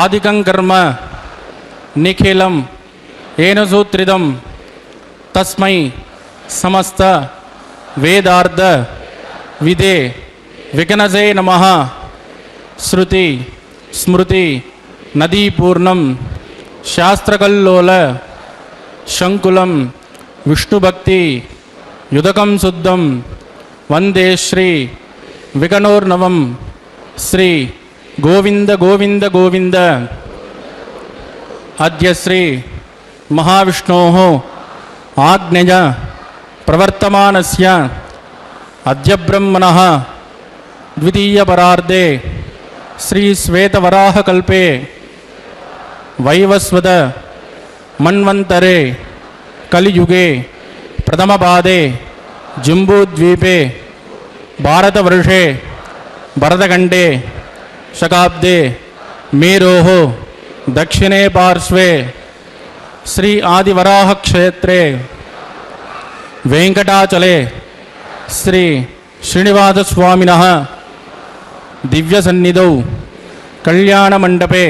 ఆదికం కర్మ నిఖిలం ఏనసూత్రితం తస్మై సమస్త వేదార్థ విదే వికనజే నమః. శృతి స్మృతి నదీపూర్ణం శాస్త్రకల్లోల శంకులం విష్ణుభక్తి యుదకం శుద్ధం వందే శ్రీ వికనోర్నవం శ్రీ గోవింద గోవింద గోవింద. అద్య శ్రీ మహావిష్ణోః ఆజ్ఞయ ప్రవర్తమానస్య అద్య బ్రహ్మణః ద్వితీయ పరార్ధే శ్రీ శ్వేతవరాహకల్పే వైవస్వత మన్వంతరే కలియుగే ప్రథమపాదే జంబూద్వీపే భారతవర్షే భరతఖండే శకాబ్దే మేరోః దక్షిణే పార్శ్వే శ్రీ ఆదివరాహక్షేత్రే వెంకటాచలే శ్రీ శ్రీనివాసస్వామినः దివ్యసన్నిధౌ కళ్యాణమండపే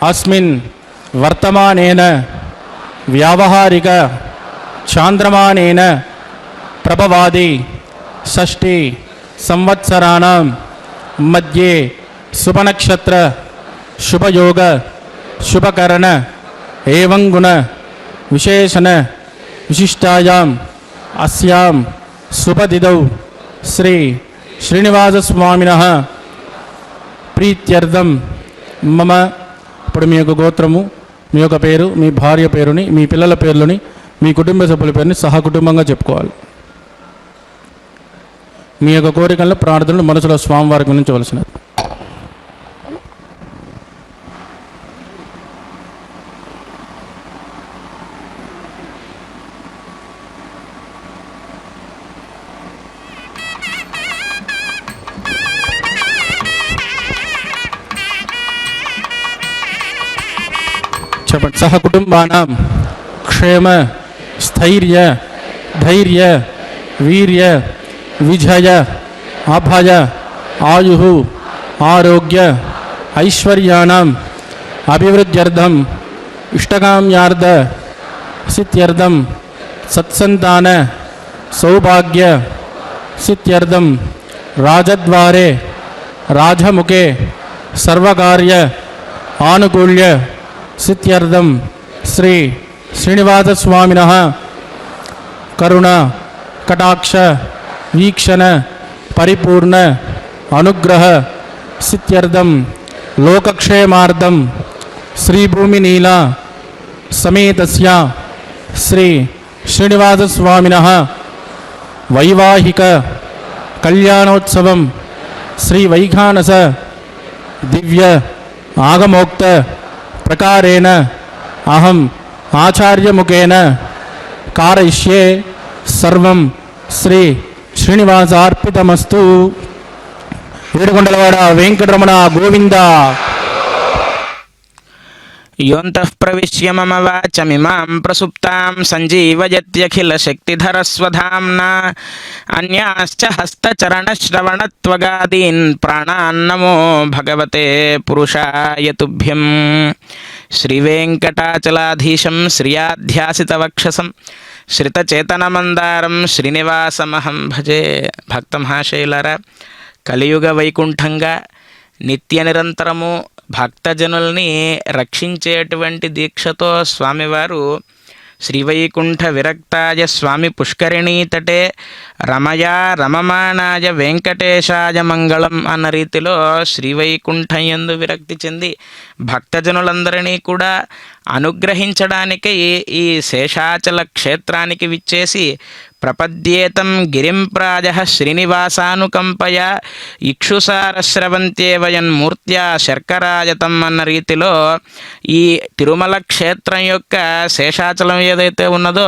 అస్మిన్ వర్తమానేన వ్యావహారిక చాంద్రమానేన ప్రభవాది షష్ఠి సంవత్సరాణం మధ్యే శుభనక్షత్ర శుభయోగ శుభకరణ ఏవం గుణ విశేషణ విశిష్టాయాం అస్యాం శుభతిథౌ శ్రీ శ్రీనివాసస్వామినః ప్రీత్యర్థం మమ. ఇప్పుడు మీ యొక్క గోత్రము, మీ యొక్క పేరు, మీ భార్య పేరుని, మీ పిల్లల పేర్లని, మీ కుటుంబ సభ్యుల పేరుని సహకుటుంబంగా చెప్పుకోవాలి. మీ యొక్క కోరికలను ప్రార్థనలు మనసులో స్వామివారికి వినించవలసినది. చెప్పండి. సహకుటుంబానాం క్షేమ స్థైర్య ధైర్య వీర్య విజయ అభయ ఆయు ఆరోగ్య ఐశ్వర్యాణం అభివృద్ధ్యర్థం ఇష్టకామ్యార్థ సిద్ధ్యర్థం సత్సంతాన సౌభాగ్య సిద్ధ్యర్థం రాజద్వారే రాజముఖే సర్వకార్య ఆనుకూల్య సిద్ధ్యర్థం శ్రీ శ్రీనివాసస్వామినః కరుణ కటాక్ష వీక్షణ పరిపూర్ణ అనుగ్రహ సిద్ధ్యర్థం లోకక్షేమార్థం శ్రీభూమినీల సమేతస్య శ్రీ శ్రీనివాసస్వామినః వైవాహిక కళ్యాణోత్సవం శ్రీ వైఖానస దివ్య ఆగమోక్త ప్రకారేణ అహం ఆచార్యముఖేన కారయిష్యే సర్వం శ్రీ శ్రీనివాసార్పితమస్తు. ఏడుకొండలవాడ వెంకటరమణ గోవింద. యోంతః ప్రవిశ్య మమ వాచమిమాం ప్రసుప్తాం సంజీవయత్యఖిలశక్తిధరస్వధామ్నా అన్యాశ్చ హస్తచరణశ్రవణత్వగాదీన్ ప్రాణాన్నమో భగవతే పురుషాయ తుభ్యం. శ్రీవేంకటాచలాధీశం శ్రియాధ్యాసితవక్షసం శ్రితచేతనమందారం శ్రీనివాసమహం భజే. భక్తమహాశైలరా, కలియుగ వైకుంఠంగా నిత్య నిరంతరము భక్తజనుల్ని రక్షించేటువంటి దీక్షతో స్వామివారు శ్రీవైకుంఠ విరక్తాయ స్వామి పుష్కరిణీ తటే రమయా రమమాణాయ వెంకటేశాయ మంగళం అన్న రీతిలో శ్రీవైకుంఠం యందు విరక్తి చెంది భక్తజనులందరినీ కూడా అనుగ్రహించడానికై ఈ శేషాచల క్షేత్రానికి విచ్చేసి ప్రపద్యేతం గిరిం ప్రాజః శ్రీనివాసానుకంపయ ఇక్షుసారస్రవంత్యేవయన్మూర్త్యా శర్కరాయతం అన్న రీతిలో ఈ తిరుమల క్షేత్రం యొక్క శేషాచలం ఏదైతే ఉన్నదో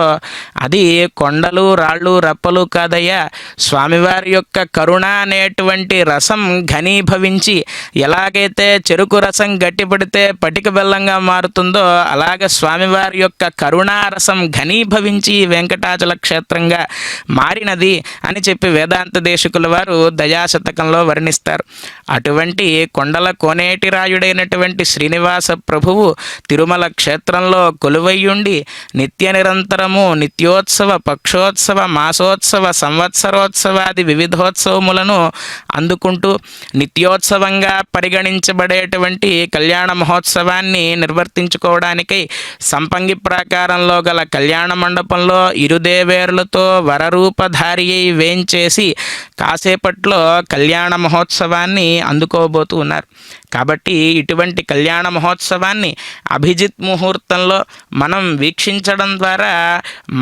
అది కొండలు రాళ్ళు రప్పలు కాదయ్యా, స్వామివారి యొక్క కరుణ అనేటువంటి రసం ఘనీభవించి ఎలాగైతే చెరుకు రసం గట్టిపడితే పటిక బెల్లంగా మారుతుందో అలాగే స్వామివారి యొక్క కరుణారసం ఘనీభవించి వెంకటాచల క్షేత్రంగా మారినది అని చెప్పి వేదాంత దేశికుల వారు దయాశతకంలో వర్ణిస్తారు. అటువంటి కొండల కోనేటి రాయుడైనటువంటి శ్రీనివాస ప్రభువు తిరుమల క్షేత్రంలో కొలువయ్యుండి నిత్య నిరంతరము నిత్యోత్సవ పక్షోత్సవ మాసోత్సవ సంవత్సరోత్సవాది వివిధోత్సవములను అందుకుంటూ నిత్యోత్సవంగా పరిగణించబడేటువంటి కళ్యాణ మహోత్సవాన్ని నిర్వర్తించుకోవడానికై సంపంగి ప్రాకారంలో గల కళ్యాణ మండపంలో ఇరుదేవేరులతో వరరూపధారి అయి వేంచేసి కాసేపట్లో కళ్యాణ మహోత్సవాన్ని అందుకోబోతూ ఉన్నారు. కాబట్టి ఇటువంటి కళ్యాణ మహోత్సవాన్ని అభిజిత్ ముహూర్తంలో మనం వీక్షించడం ద్వారా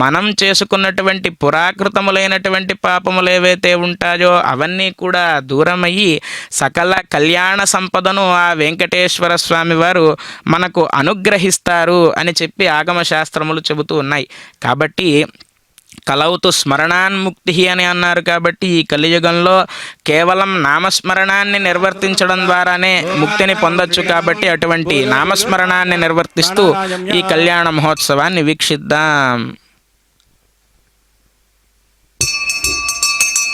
మనం చేసుకున్నటువంటి పురాకృతములైనటువంటి పాపములు ఏవైతే ఉంటాయో అవన్నీ కూడా దూరమయ్యి సకల కళ్యాణ సంపదను ఆ వెంకటేశ్వర స్వామి వారు మనకు అనుగ్రహిస్తారు అని చెప్పి ఆగమ శాస్త్రములు చెబుతూ ఉన్నాయి. కాబట్టి కలౌతు స్మరణాన్ముక్తి అని అన్నారు. కాబట్టి ఈ కలియుగంలో కేవలం నామస్మరణాన్ని నిర్వర్తించడం ద్వారానే ముక్తిని పొందొచ్చు. కాబట్టి అటువంటి నామస్మరణాన్ని నిర్వర్తిస్తూ ఈ కళ్యాణ మహోత్సవాన్ని వీక్షిద్దాం.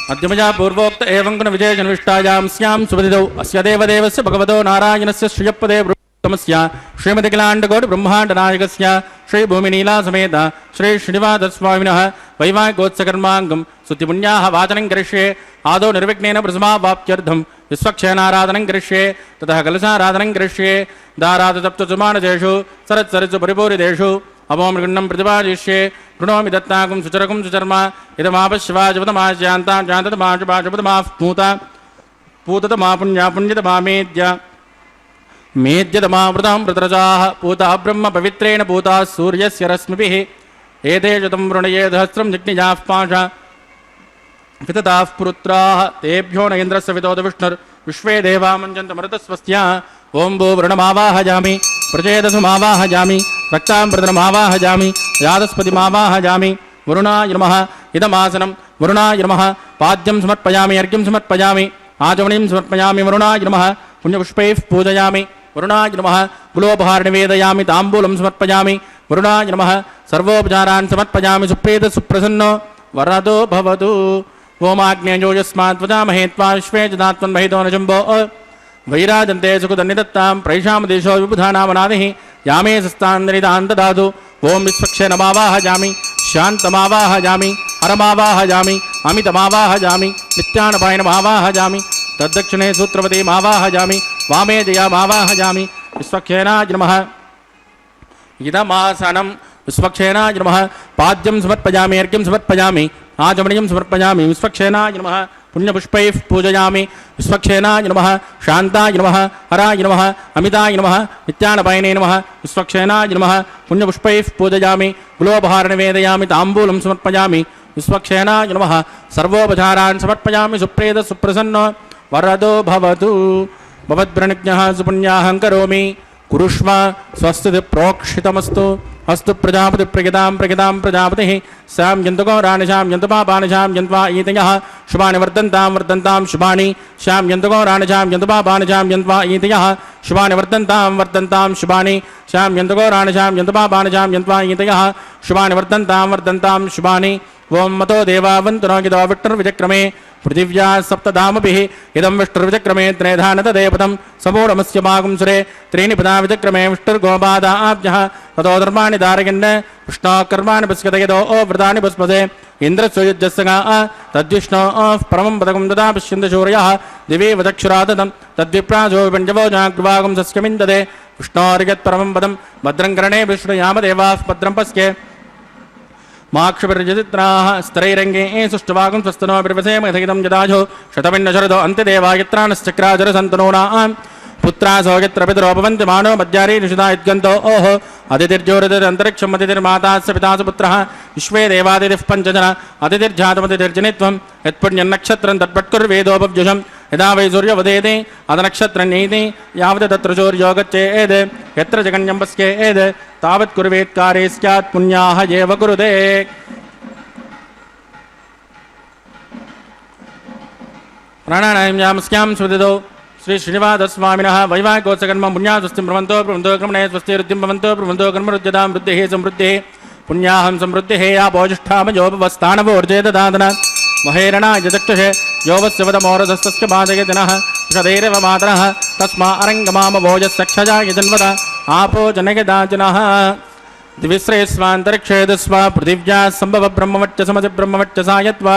మధ్యమజా పూర్వోక్త ఏవం గుణ విజయ విష్టాయాం స్యాం సుపదిదౌ అస్య దేవదేవస్య భగవతో నారాయణస్య శ్రీయప్పదే తమస్య శ్రీమతికిలాండకోటి బ్రహ్మాండ నాయకస్య శ్రీ భూమినీలా సమేత శ్రీ శ్రీనివాసస్వామినః వైవాహికోత్సకర్మాంగం స్తుతిపుణ్యాః వాచనం కరిష్యే ఆదౌ నిర్విఘ్నేన ప్రసమావాప్త్యర్థం విశ్వక్షేణారాధనం కరిష్యే తతః కలశారాధనం కరిష్యే దారాతప్తసుమానజేషు సరత్సరస్సు పరిపూరిదేషు అమోమృగణం ప్రతిపాదిష్యే కృణోమి దత్తాకం సుచరకం సుచర్మ ఇదమాపశివాజపదమాశాంతాం శాంతతమాశుభాశుపదమాః పూతతమా పుణ్యాపుణ్యతమామేద్య మేద్యతమామృతాం పృతరజాః పూతా బ్రహ్మ పవిత్రేణ పూతా సూర్యస్య రశ్మిభిః ఏతేషు తం వృణయే సహస్రం జగ్నిజాః పాశా వితతాః పురుత్రాः తేభ్యో న ఇంద్రస్య వితోద విష్ణుర్ విశ్వే దేవా మంజంతమృతస్వస్త్యా ఓం భూ వృణమావాహజామి ప్రచేదసుమావాహజామి రక్తాంబృతమావాహజామి యాదస్పతిమావాహజామి వరుణాయ నమః ఇదమాసనం వరుణాయ నమః పాద్యం సమర్పయామి అర్ఘ్యం సమర్పయామి ఆచమనీం సమర్పయామి వరుణాయ నమః పుణ్యపుష్పైః పూజయామి వరుణాయ నమః గులోపహార నివేదయామి తాంబూలం సమర్పయామి వరుణాయ నమః సర్వోపచారాన్ సమర్పయామి సుప్రీత సుప్రసన్నో వరదో భవతు ఓమాగ్నేయోజస్మాత్ వదామహే త్వా విశ్వే జనాత్మన్మహితో నజంబో వైరాజంతే సుఖదన్నిదత్తాం ప్రైషామదేశో విబుధానామనాదిః యామే సస్తాందనిదాన్ దదాతు ఓం విశ్వక్షేణమావాహజామి శాంతమావాహజామి హరమావాహజామి అమితమావాహజామి నిత్యానపాయనమావాహజామి తద్దక్షిణే సూత్రవతీమావాహజామి వామే జయామావాహజామి విశ్వక్షేణాయ నమః ఇదమాసనం విశ్వక్షేణాయ నమః పాద్యం సమర్పయామి అర్ఘ్యం సమర్పయామి ఆచమనీయం సమర్పయామి విశ్వక్షేణాయ నమః పుణ్యపుష్పైః పూజయామి విశ్వక్షేణాయ నమః శాంతాయ నమః హరాయ నమః అమితాయ నమః నిత్యానపాయనే నమః విశ్వక్షేణాయ నమః పుణ్యపుష్పైః పూజయామి గులోపహార నివేదయామి తాంబూలం సమర్పయామి విశ్వక్షేణాయ నమః సర్వోపచారాన్ సమర్పయామి సుప్రీత సుప్రసన్నో వరదో భవతు భవద్వ్రణజ్ఞః సుపుణ్యాహం కరోమి కురుష్వ స్వస్తి ప్రోక్షితమస్తు అస్తు ప్రజాపతి ప్రగితాం ప్రజాపతి శాం జంతుకో రాణిశాం జంతుపాపానిశాం జంత్వా ఈతయః శుభాని వర్ధంతాం శుభాని శాం జంతుకో రాణిశాం జంతుపాపానిశాం జంత్వా ఈతయః శుభాని వర్ధంతాం శుభాని శాం జంతుకో రాణిశాం జంతుపాపానిశాం జంత్వా ఈతయః శుభాని వర్ధంతాం శుభాని ఓం మతో దేవావంతునో గిదో విష్ణుర్విచక్రమే పృథివ్యా సప్తధామభిః ఇదం విష్ణుర్విచక్రమే త్రేధానతదేపదం సమూఢమస్య భాగంసురే త్రీణి పదా విచక్రమే విష్ణుర్గోపాదాభ్యః తతో ధర్మాణి ధారయన్ విష్ణో కర్మాణి పశ్యతయదో వృతాని పుష్పదే ఇంద్రస్వయుజ్జస్సగా తద్విష్ణోః పరమం పదకం దదా పశ్యంత సూర్యః దివే వదక్షురాదదం తద్విప్రాజో విపంచవో జాగ్రవాగం సస్యమిందదే విష్ణోర్యత్ పరమం పదం భద్రం కరణే విష్ణుయామదేవాః భద్రం పశ్యే మాక్షభిర్యజిత్రాः స్థరైరంగే సుష్ఠువాగం స్వస్తనో బిర్వసేమ యథగితం యదాజో శతమిన్న శరదో అంత్యదేవాయత్రానశ్చక్రాజరసంతనూనాం పుత్రాసో యత్ర పితరోపవంతి మానో మధ్యారీ నిషితా యద్గంతో ఓహో అతిథిర్జ్యోతిరంతరిక్షం అతిథిర్మాతాస్య పితాసు పుత్రः విశ్వే దేవాదితిః పంచజన అతిథిర్జాతమతిథిర్జనిత్వం యత్పుణ్యన్నక్షత్రం తత్పట్కుర్వేదోపవ్యుషం యదా వై సూర్యవదేతి అదనక్షత్రం నీతి యావత్ తత్ర సూర్యో గచ్చేద్ యత్ర జగన్యం పశ్యేద్ తావత్ కుర్వేత్కారే స్యాత్ పుణ్యాః ఏవ కురుతే. ప్రాణాయామ్యాం స్మృతిదో శ్రీ శ్రీనివాసస్వామినః వైవాహికోత్సకర్మ పుణ్యాస్వస్తిం బ్రవంతో క్రమణే స్వస్తి వృద్ధిం భవంతో కర్మరుద్యతాం వృద్ధిః సమృద్ధిః పుణ్యాహం సమృద్ధిః ఆపోజిష్ఠామయోపస్థానవోర్జేదదాదన మహేరణాయ చక్షుషే యోవస్య వదమోరధస్తస్య బాధయతినః షదేరవ మాతరః తస్మా అరంగమామవోజస్సక్షజాయ జన్వద ఆపో జనయదాజనః దివిశ్రేస్వాంతరిక్షేదస్వ పృథివ్యా సంభవ బ్రహ్మవచ్చ సమతి బ్రహ్మవచ్చసాయత్వ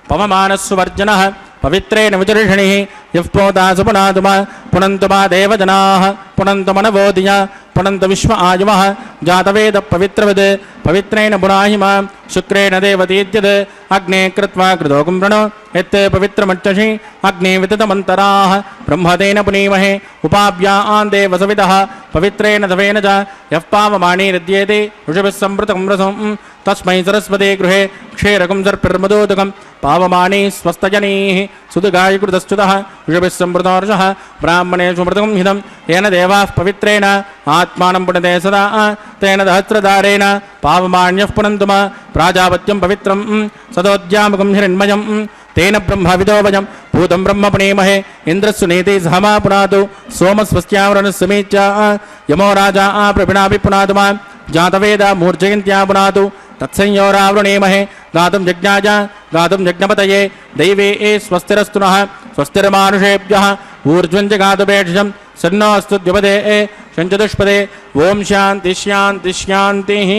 పవమానస్సువర్జనః पवित्रेण विचर्षणिः यः पोता सुपुनातुम पुनन्तु मा देवजनाः पुनन्तु मनवोदिया पुनन्तु विश्व आयुवः जातवेद पवित्रवद् पवित्रेण पुनाहिमा शुक्रेण देवतीत्यद् अग्ने कृत्वा कृतोकं प्रणो यत् पवित्रमर्चषि अग्ने विततमन्तराः ब्रह्मतेन पुनीमहे उपाभ्या आन्ते वसवितः पवित्रेण तवेन च यः पावमानीरद्येते ऋषभिः सम्पृतं रसं तस्मै सरस्वते गृहे क्षेरकं सर्पिर्मदोदकं पावमानी स्वस्तजनीः सुदगायकृतस्तुतः ऋषभिः सम्पृतोर्षः ब्राह्मणेषु मृतकं हितं येन देवाः पवित्रेण आत्मानं पुनते सदा तेन सहस्रदारेण पावमान्यः पुनन्तु प्राजापत्यं पवित्रं सदोद्यामकं हिरण्मयं तेन ब्रह्मविदोभजं भूतं ब्रह्म पुनीमहे इन्द्रस्सु नीति सहमा पुनातु सोमस्वस्त्यावरणस्समीच्या यमो राजा प्रभिणापि पुनातु मां जातवेदा मूर्जयन्त्या पुनातु तत्संयोरावृणीमहे गातुं यज्ञाय गातुं यज्ञपतये दैवे स्वस्तिरस्तु नः स्वस्तिर्मानुषेभ्यः ऊर्ध्वं च गातुपेक्षं सन्नोऽस्तु द्विपदे शञ्चतुष्पदे ओम शान्ति शान्ति शान्तिः।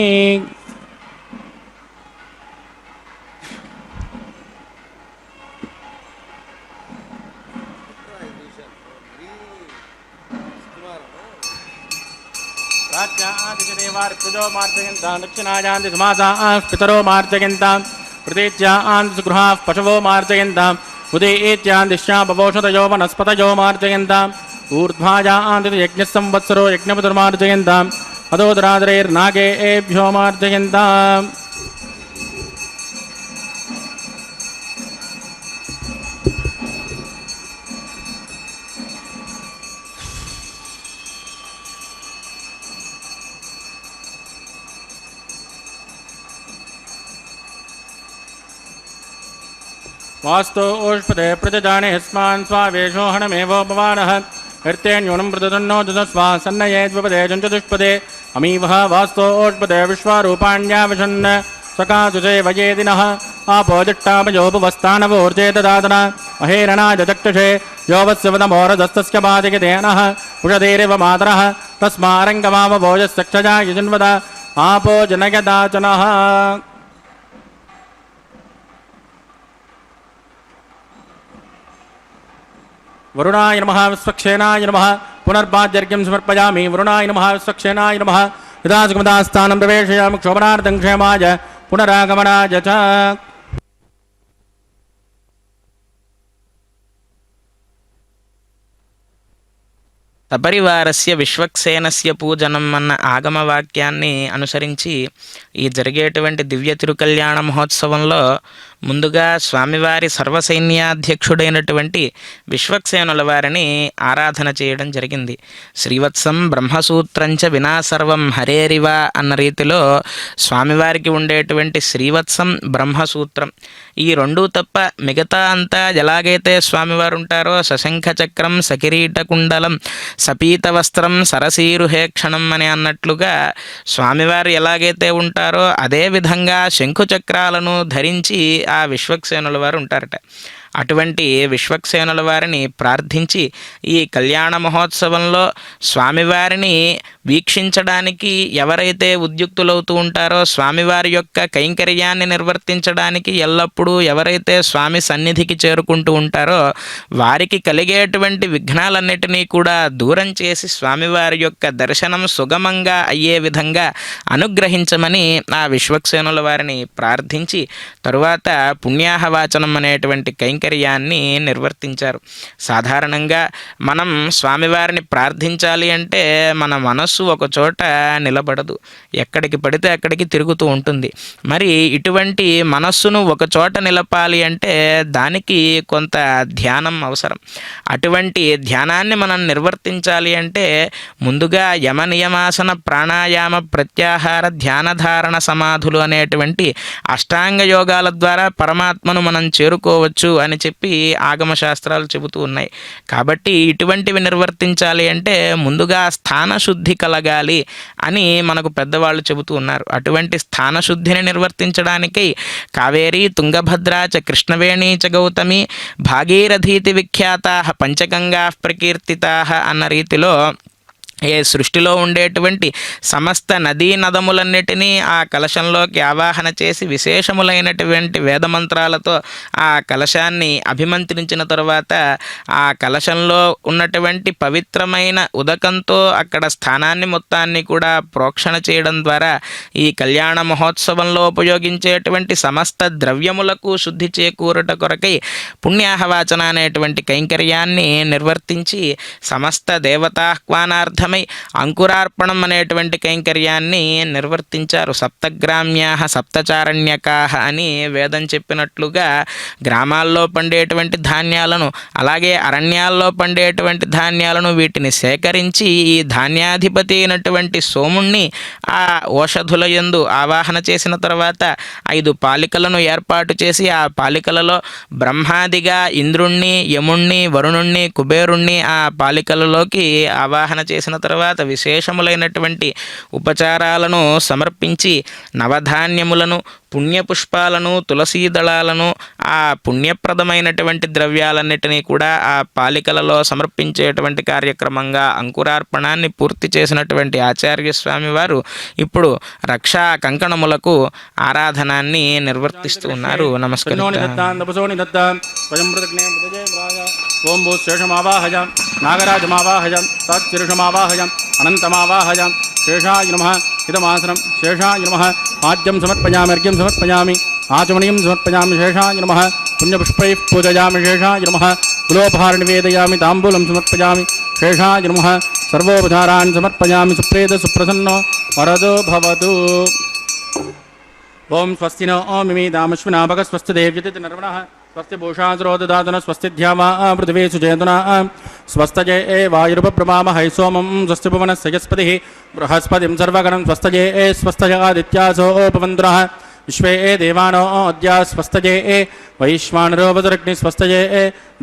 देवार्पितो मार्जयन्तां दक्षिणायान्ति समासाः पितरो मार्जयन्तां प्रतीच्यान्ति सुगृहाः पशवो मार्जयन्ताम् उदयेत्यान्तिश्चा बवोषधयो वनस्पतयो मार्जयन्ताम् ऊर्ध्वायान्ति यज्ञः संवत्सरो यज्ञपतिर्मार्जयन्ताम् अदोदरादरैर्नागेभ्यो मार्जयन्ताम्। वास्तु ओष्पदे प्रजजाने यस्मान् स्वावेशो हणमेवोपवानः हृत्यन्यूनं प्रदन्नो जस्वा सन्नयेद्विपदे चञ्चतुष्पदे अमीवः वास्तो ओष्पदे विश्वारूपाण्यावशन् सकाशुचे वयेदिनः आपोजिट्टामयोपवस्थानवोर्जे ददातना अहेरणाय चक्षुषे योवस्य वदमोरदस्तस्य पादिकेतेनः उषधीरिव मातरः तस्मारङ्गमावभोजस्यक्षजा यजन्वद आपो जनयदाचनः। वरुणाय नमः विश्वक्षेनाय नमः पुनर्पाद्यर्घ्यं समर्पयामि। वरुणाय नमः विश्वक्षेनाय नमः यदा सुगमदास्थानं प्रवेशयामि क्षोभनार्थं क्षेमाय पुनरागमनाय च। సపరివారస్య విశ్వక్సేనస్య పూజనం అన్న ఆగమవాక్యాన్ని అనుసరించి ఈ జరిగేటువంటి దివ్య తిరుకల్యాణ మహోత్సవంలో ముందుగా స్వామివారి సర్వసైన్యాధ్యక్షుడైనటువంటి విశ్వక్సేనుల వారిని ఆరాధన చేయడం జరిగింది. శ్రీవత్సం బ్రహ్మసూత్రంచ వినా సర్వం హరేరివ అన్న రీతిలో స్వామివారికి ఉండేటువంటి శ్రీవత్సం బ్రహ్మసూత్రం ఈ రెండూ తప్ప మిగతా అంతా ఎలాగైతే స్వామివారు ఉంటారో సశంఖ చక్రం సకిరీట కుండలం సపీత వస్త్రం సరసీరుహేక్షణం అని అన్నట్లుగా స్వామివారు ఎలాగైతే ఉంటారో అదేవిధంగా శంఖుచక్రాలను ధరించి ఆ విశ్వక్సేనుల వారు ఉంటారట. అటువంటి విశ్వక్సేనుల వారిని ప్రార్థించి ఈ కళ్యాణ మహోత్సవంలో స్వామివారిని వీక్షించడానికి ఎవరైతే ఉద్యుక్తులవుతూ ఉంటారో స్వామివారి యొక్క కైంకర్యాన్ని నిర్వర్తించడానికి ఎల్లప్పుడూ ఎవరైతే స్వామి సన్నిధికి చేరుకుంటూ ఉంటారో వారికి కలిగేటువంటి విఘ్నాలన్నిటినీ కూడా దూరం చేసి స్వామివారి యొక్క దర్శనం సుగమంగా అయ్యే విధంగా అనుగ్రహించమని ఆ విశ్వక్సేనుల వారిని ప్రార్థించి తరువాత పుణ్యాహవాచనం అనేటువంటి కైంకర్యాన్ని నిర్వర్తించారు. సాధారణంగా మనం స్వామివారిని ప్రార్థించాలి అంటే మన మనస్సు ఒక చోట నిలబడదు, ఎక్కడికి పడితే అక్కడికి తిరుగుతూ ఉంటుంది. మరి ఇటువంటి మనస్సును ఒక చోట నిలపాలి అంటే దానికి కొంత ధ్యానం అవసరం. అటువంటి ధ్యానాన్ని మనం నిర్వర్తించాలి అంటే ముందుగా యమ నియమాసన ప్రాణాయామ ప్రత్యాహార ధ్యానధారణ సమాధులు అనేటువంటి అష్టాంగ యోగాల ద్వారా పరమాత్మను మనం చేరుకోవచ్చు అని చెప్పి ఆగమ శాస్త్రాలు చెబుతూ ఉన్నాయి. కాబట్టి ఇటువంటివి నిర్వర్తించాలి అంటే ముందుగా స్థానశుద్ధి కలగాలి అని మనకు పెద్దవాళ్ళు చెబుతూ ఉన్నారు. అటువంటి స్థానశుద్ధిని నిర్వర్తించడానికి కావేరీ తుంగభద్రా చ కృష్ణవేణీ చ గౌతమి భాగీరథీతి విఖ్యాతా పంచగంగా ప్రకీర్తితా అన్న రీతిలో సృష్టిలో ఉండేటువంటి సమస్త నదీ నదములన్నిటినీ ఆ కలశంలోకి ఆవాహన చేసి విశేషములైనటువంటి వేదమంత్రాలతో ఆ కలశాన్ని అభిమంత్రించిన తరువాత ఆ కలశంలో ఉన్నటువంటి పవిత్రమైన ఉదకంతో అక్కడ స్థానాన్ని మొత్తాన్ని కూడా ప్రోక్షణ చేయడం ద్వారా ఈ కళ్యాణ మహోత్సవంలో ఉపయోగించేటువంటి సమస్త ద్రవ్యములకు శుద్ధి చేకూరుట కొరకై పుణ్యాహవాచన అనేటువంటి కైంకర్యాన్ని నిర్వర్తించి సమస్త దేవతాహ్వానార్థమై అంకురార్పణం అనేటువంటి కైంకర్యాన్ని నిర్వర్తించారు. సప్తగ్రామ్యాః సప్తచారణ్యకాః అని వేదం చెప్పినట్లుగా గ్రామాల్లో పండేటువంటి ధాన్యాలను అలాగే అరణ్యాల్లో పండేటువంటి ధాన్యాలను వీటిని సేకరించి ఈ ధాన్యాధిపతి అయినటువంటి సోముణ్ణి ఆ ఓషధుల యందు ఆవాహన చేసిన తర్వాత 5 పాలికలను ఏర్పాటు చేసి ఆ పాలికలలో బ్రహ్మాదిగా ఇంద్రుణ్ణి, యముణ్ణి, వరుణుణ్ణి, కుబేరుణ్ణి ఆ పాలికలలోకి ఆవాహన చేసిన తర్వాత విశేషములైనటువంటి ఉపచారాలను సమర్పించి నవధాన్యములను, పుణ్యపుష్పాలను, తులసీ దళాలను, ఆ పుణ్యప్రదమైనటువంటి ద్రవ్యాలన్నిటినీ కూడా ఆ పాలికలలో సమర్పించేటువంటి కార్యక్రమంగా అంకురార్పణాన్ని పూర్తి చేసినటువంటి ఆచార్య స్వామి వారు ఇప్పుడు రక్షా కంకణములకు ఆరాధనాన్ని నిర్వర్తిస్తూ ఉన్నారు. నమస్కారం. ఓం భూశేషమావాహజం నాగరాజమావాహజం తత్శిరుషమావాహజం అనంతమావాహజం శేషాయ నమః ఇదమాసనం శేషాయ నమః ఆద్యం సమర్పయామి అర్ఘ్యం సమర్పయామి ఆచమనీయం సమర్పయామి శేషాయ నమః పుణ్యపుష్పైః పూజయామి శేషాయ నమః కులోపహార నివేదయామి తాంబూలం సమర్పయామి శేషాయ నమః సర్వోపచారాన్ సమర్పయామి సుప్రేత సుప్రసన్నో వరదో భవతు. ఓం స్వస్తి నో మిమీదామశ్వినా భగ స్వస్తి దేవ్యతి నర్వణః స్వస్తి భూషాసురోదాతన స్వస్తి ధ్యావా పృథివీ సుచేతనా స్వస్తజే వాయురుపప్రమామహై సోమం స్వస్తి భువనస్యస్పతి బృహస్పతిం సర్వగణం స్వస్తజే స్వస్తజాదిత్యాసోపవంద్రః విశ్వే దేవానో అద్యా స్వస్తజే వైశ్వానరోపదరగ్ని స్వస్తజే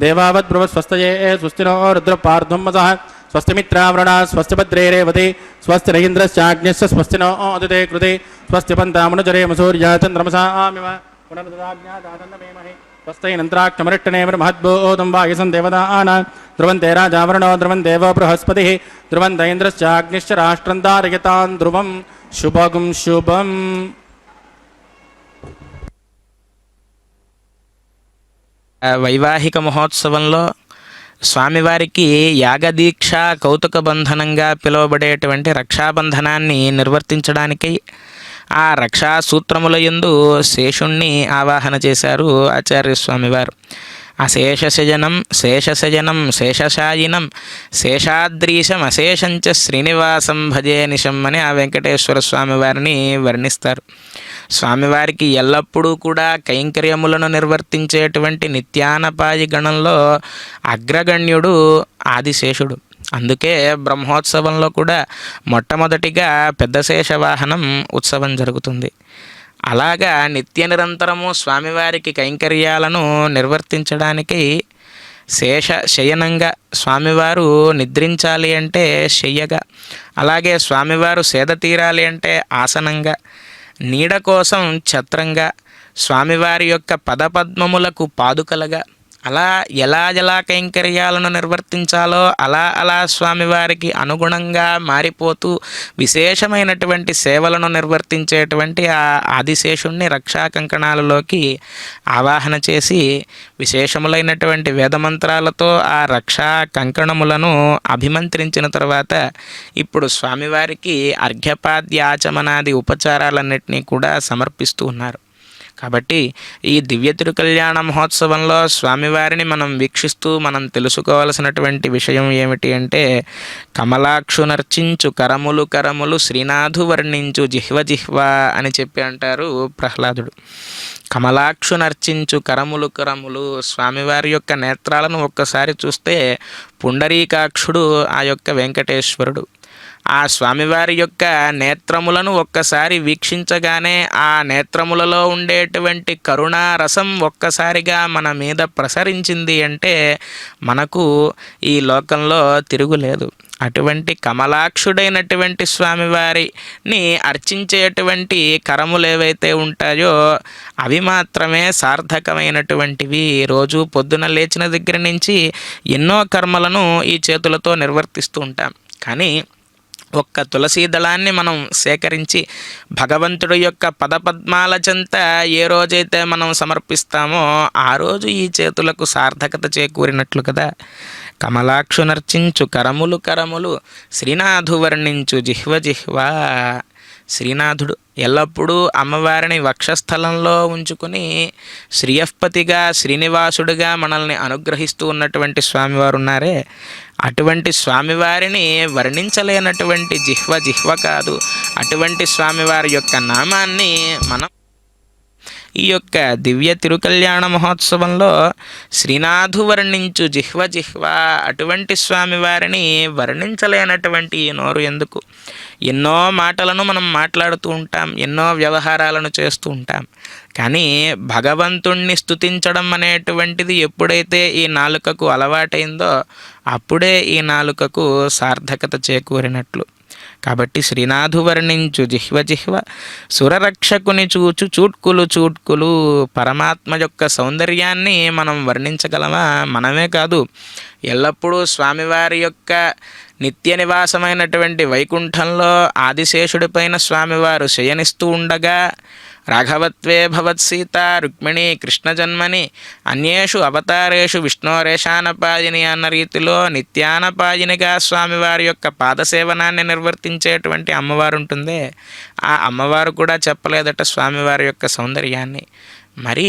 దేవావద్భ్రువ స్వస్తజే స్వస్తినో రుద్రపార్ధం వసః స్వస్తిమిత్రావృణా స్వస్తి భద్రే రేవతి స్వస్తి రవీంద్రశ్చాగ్న్యస్య స్వస్తినో అదితే కృతే స్వస్తి పంతామనుచరేమ సూర్యాచంద్రమసామివ పునర్దదాజ్ఞాదాతన్నమేమహే స్వస్తైనంత్రాక్షమరిష్టనేమిర మహద్భూతం వాయుసం దేవతానా ధ్రువంతే రాజావరణో ధ్రువం దేవో బృహస్పతి ధ్రువంత ఇంద్రశ్చాగ్నిశ్చ రాష్ట్రం ధారయతాన్ ధ్రువం శుభగం శుభం. వైవాహిక మహోత్సవంలో స్వామివారికి యాగదీక్ష కౌతుక బంధనంగా పిలువబడేటువంటి రక్షాబంధనాన్ని నిర్వర్తించడానికి ఆ రక్షా సూత్రముల యందు శేషుణ్ణి ఆవాహన చేశారు ఆచార్య స్వామివారు. అశేషశయనం శేషశయనం శేషశాయినం శేషాద్రీశం అశేషంచ శ్రీనివాసం భజే నిశం అని ఆ వెంకటేశ్వర స్వామి వారిని వర్ణిస్తారు. స్వామివారికి ఎల్లప్పుడూ కూడా కైంకర్యములను నిర్వర్తించేటువంటి నిత్యానపాయి గణంలో అగ్రగణ్యుడు ఆదిశేషుడు. అందుకే బ్రహ్మోత్సవంలో కూడా మొట్టమొదటిగా పెద్ద శేషవాహనం ఉత్సవం జరుగుతుంది. అలాగా నిత్య నిరంతరము స్వామివారికి కైంకర్యాలను నిర్వర్తించడానికి శయనంగా స్వామివారు నిద్రించాలి అంటే శయ్యగా, అలాగే స్వామివారు సేద తీరాలి అంటే ఆసనంగా, నీడ కోసం ఛత్రంగా, స్వామివారి యొక్క పదపద్మములకు పాదుకలుగా, అలా ఎలా కైంకర్యాలను నిర్వర్తించాలో అలా స్వామివారికి అనుగుణంగా మారిపోతూ విశేషమైనటువంటి సేవలను నిర్వర్తించేటువంటి ఆ ఆదిశేషుణ్ణి రక్షా కంకణాలలోకి ఆవాహన చేసి విశేషములైనటువంటి వేదమంత్రాలతో ఆ రక్షా కంకణములను అభిమంత్రించిన తర్వాత ఇప్పుడు స్వామివారికి అర్ఘ్యపాద్యాచమనాది ఉపచారాలన్నింటినీ కూడా సమర్పిస్తూ ఉన్నారు. కాబట్టి ఈ దివ్య తిరుకల్యాణ మహోత్సవంలో స్వామివారిని మనం వీక్షిస్తూ మనం తెలుసుకోవాల్సినటువంటి విషయం ఏమిటి అంటే, కమలాక్షునర్చించు కరములు కరములు శ్రీనాథు వర్ణించు జిహ్వ అని చెప్పి అంటారు ప్రహ్లాదుడు. కమలాక్షునర్చించు కరములు కరములు, స్వామివారి యొక్క నేత్రాలను ఒక్కసారి చూస్తే పుండరీకాక్షుడు ఆ యొక్క వెంకటేశ్వరుడు. ఆ స్వామివారి యొక్క నేత్రములను ఒక్కసారి వీక్షించగానే ఆ నేత్రములలో ఉండేటువంటి కరుణారసం ఒక్కసారిగా మన మీద ప్రసరించింది అంటే మనకు ఈ లోకంలో తిరుగులేదు. అటువంటి కమలాక్షుడైనటువంటి స్వామివారిని అర్చించేటువంటి కరములు ఏవైతే ఉంటాయో అవి మాత్రమే సార్థకమైనటువంటివి. రోజు పొద్దున లేచిన దగ్గర నుంచి ఎన్నో కర్మలను ఈ చేతులతో నిర్వర్తిస్తూ ఉంటాం. కానీ ఒక్క తులసీ దళాన్ని మనం సేకరించి భగవంతుడి యొక్క పదపద్మాల చెంత ఏ రోజైతే మనం సమర్పిస్తామో ఆ రోజు ఈ చేతులకు సార్థకత చేకూరినట్లు కదా. కమలాక్షు నర్చించు కరములు కరములు, శ్రీనాథు వర్ణించు జిహ్వ జిహ్వ. శ్రీనాథుడు ఎల్లప్పుడూ అమ్మవారిని వక్షస్థలంలో ఉంచుకుని శ్రీయఃపతిగా శ్రీనివాసుడిగా మనల్ని అనుగ్రహిస్తూ ఉన్నటువంటి స్వామివారు ఉన్నారే, అటువంటి స్వామివారిని వర్ణించలేనటువంటి జిహ్వ జిహ్వ కాదు. అటువంటి స్వామివారి యొక్క నామాన్ని మనం ఈ యొక్క దివ్య తిరుకల్యాణ మహోత్సవంలో శ్రీనాథు వర్ణించు జిహ్వ జిహ్వ, అటువంటి స్వామివారిని వర్ణించలేనటువంటి ఈ నోరు ఎందుకు? ఎన్నో మాటలను మనం మాట్లాడుతూ ఉంటాం, ఎన్నో వ్యవహారాలను చేస్తూ ఉంటాం, కానీ భగవంతుణ్ణి స్తుతించడం అనేటువంటిది ఎప్పుడైతే ఈ నాలుకకు అలవాటైందో అప్పుడే ఈ నాలుకకు సార్థకత చేకూరినట్లు. కాబట్టి శ్రీనాథు వర్ణించు జిహ్వ జిహ్వ, సురరక్షకుని చూచు చూట్కులు చూట్కులు. పరమాత్మ యొక్క సౌందర్యాన్ని మనం వర్ణించగలమా? మనమే కాదు, ఎల్లప్పుడూ స్వామివారి యొక్క నిత్య నివాసమైనటువంటి వైకుంఠంలో ఆదిశేషుడిపైన స్వామివారు శయనిస్తూ ఉండగా రాఘవత్వే భవత్సీత రుక్మిణి కృష్ణజన్మని అన్యేషు అవతారేషు విష్ణోరేషానపాయిని అన్న రీతిలో నిత్యానపాయినిగా స్వామివారి యొక్క పాదసేవనాన్ని నిర్వర్తించేటువంటి అమ్మవారు ఉంటుందే, ఆ అమ్మవారు కూడా చెప్పలేదట స్వామివారి యొక్క సౌందర్యాన్ని. మరి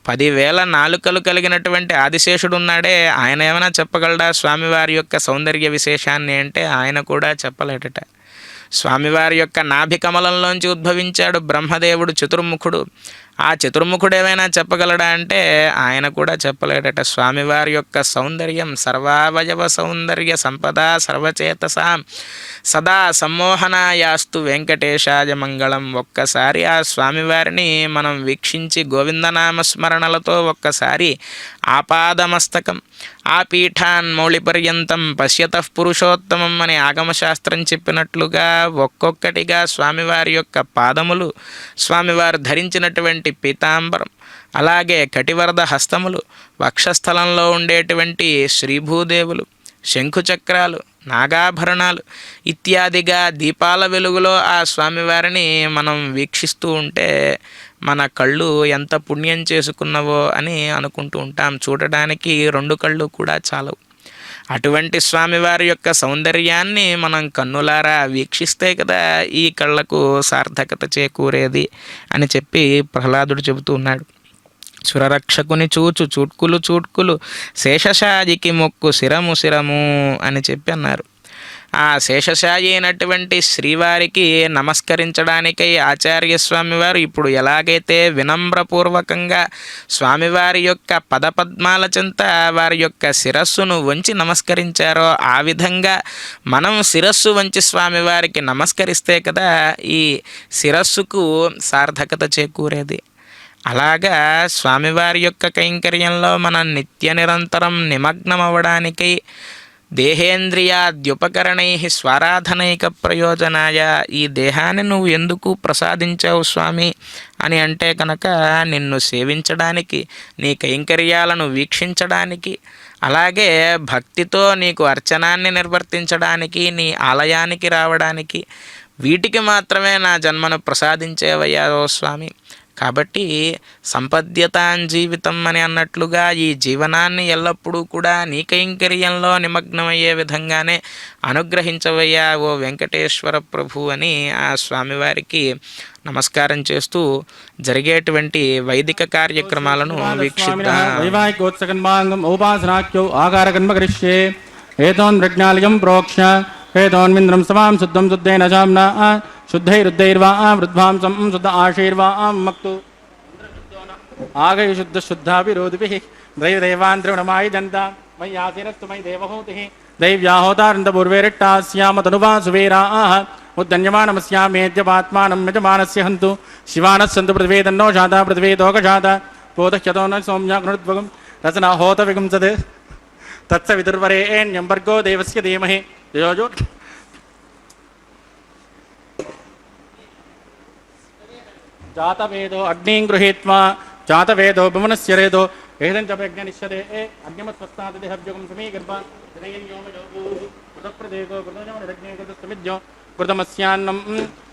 10,000 నాలుకలు కలిగినటువంటి ఆదిశేషుడు ఉన్నాడే, ఆయన ఏమైనా చెప్పగలడా స్వామివారి యొక్క సౌందర్య విశేషాన్ని అంటే? ఆయన కూడా చెప్పలేడట. స్వామివారి యొక్క నాభి కమలంలోంచి ఉద్భవించాడు బ్రహ్మదేవుడు చతుర్ముఖుడు, ఆ చతుర్ముఖుడు ఏమైనా చెప్పగలడా అంటే ఆయన కూడా చెప్పలేడట. స్వామివారి యొక్క సౌందర్యం సర్వావయవ సౌందర్య సంపద సర్వచేతసాం సదా సమ్మోహనాయాస్తు వెంకటేశాయ మంగళం. ఒక్కసారి ఆ స్వామివారిని మనం వీక్షించి గోవిందనామస్మరణలతో ఒక్కసారి ఆపాదమస్తకం ఆ పీఠాన్ మౌళిపర్యంతం పశ్యతః పురుషోత్తమం అనే ఆగమశాస్త్రం చెప్పినట్లుగా ఒక్కొక్కటిగా స్వామివారి యొక్క పాదములు, స్వామివారు ధరించినటువంటి పీతాంబరం, అలాగే కటివరద హస్తములు, వక్షస్థలంలో ఉండేటువంటి శ్రీభూదేవులు, శంఖుచక్రాలు, నాగాభరణాలు ఇత్యాదిగా దీపాల వెలుగులో ఆ స్వామివారిని మనం వీక్షిస్తూ ఉంటే మన కళ్ళు ఎంత పుణ్యం చేసుకున్నవో అని అనుకుంటూ ఉంటాం. చూడడానికి 2 కళ్ళు కూడా చాలవు. అటువంటి స్వామివారి యొక్క సౌందర్యాన్ని మనం కన్నులారా వీక్షిస్తే కదా ఈ కళ్ళకు సార్థకత చేకూరేది అని చెప్పి ప్రహ్లాదుడు చెబుతూ ఉన్నాడు. సురరక్షకుని చూచు చూట్కులు చూట్కులు, శేషశాయికి మొక్కు శిరము శిరము అని చెప్పి అన్నారు. ఆ శేషశాయి అయినటువంటి శ్రీవారికి నమస్కరించడానికై ఆచార్య స్వామివారు ఇప్పుడు ఎలాగైతే వినమ్రపూర్వకంగా స్వామివారి యొక్క పదపద్మాల చెంత వారి యొక్క శిరస్సును వంచి నమస్కరించారో ఆ విధంగా మనం శిరస్సు వంచి స్వామివారికి నమస్కరిస్తే కదా ఈ శిరస్సుకు సార్థకత చేకూరేది. అలాగా స్వామివారి యొక్క కైంకర్యంలో మనం నిత్య నిరంతరం నిమగ్నం అవ్వడానికై దేహేంద్రియాద్యుపకరణై స్వారాధనైక ప్రయోజనాయ, ఈ దేహాన్ని నువ్వు ఎందుకు ప్రసాదించావు స్వామి అని అంటే కనుక నిన్ను సేవించడానికి, నీ కైంకర్యాలను వీక్షించడానికి, అలాగే భక్తితో నీకు అర్చనాన్ని నిర్వర్తించడానికి, నీ ఆలయానికి రావడానికి, వీటికి మాత్రమే నా జన్మను ప్రసాదించేవయ్యా ఓ స్వామి. కాబట్టి సంపద్యతాన్ జీవితం అని అన్నట్లుగా ఈ జీవనాన్ని ఎల్లప్పుడూ కూడా నీ కైంకర్యంలో నిమగ్నమయ్యే విధంగానే అనుగ్రహించవయ్యా ఓ వెంకటేశ్వర ప్రభు అని ఆ స్వామివారికి నమస్కారం చేస్తూ జరిగేటువంటి వైదిక కార్యక్రమాలను వీక్షిద్దాం. వైవాహికోత్సకన్మాంగం ఔపాసనాఖ్యో ఆకారకన్మకరిష్యే ఏతోన్ ప్రజ్ఞాలయం ప్రోక్ష ఏతోన్మింద్రం సవాం శుద్ధం శుద్ధేన జామ్నా శుద్ధైరుద్ధైర్వా వృద్ధ్వాంసం శుద్ధ ఆశైర్వాం మక్తు ఆగయ శుద్ధ శుద్ధాభిరోధిభిః దైవదేవాంద్రవణమాయి జంతా మయ్యాసీనస్తు మయి దేవహూతిః దైవ్యాహోతారంతపూర్వేరిట్టాస్యామ తనువా సువేరాః ఉద్దన్యమానమస్యామేద్యపాత్మానం యజమానస్య హంతు శివానస్సంతు పృథివేదన్నో జాతా పృథివేదోకజాతా పోతః న సౌమ్యాగ్నుద్వగం రచనా హోత విగుంసద్ తత్సవితుర్వరేణ్యం భర్గో దేవస్య ధీమహి ధియో జాతవేదో అగ్నిం గృహీత్వా జాతవేదో భువనస్య రేదో ఏదం చ ప్రజ్ఞ నిశ్యతే అగ్నిమత్వస్తాదిహవ్యుగం సమీగర్భ कृतप्रदेको कृतजमनिरग्ने कृतस्तमिज्यो कृतमस्यान्नं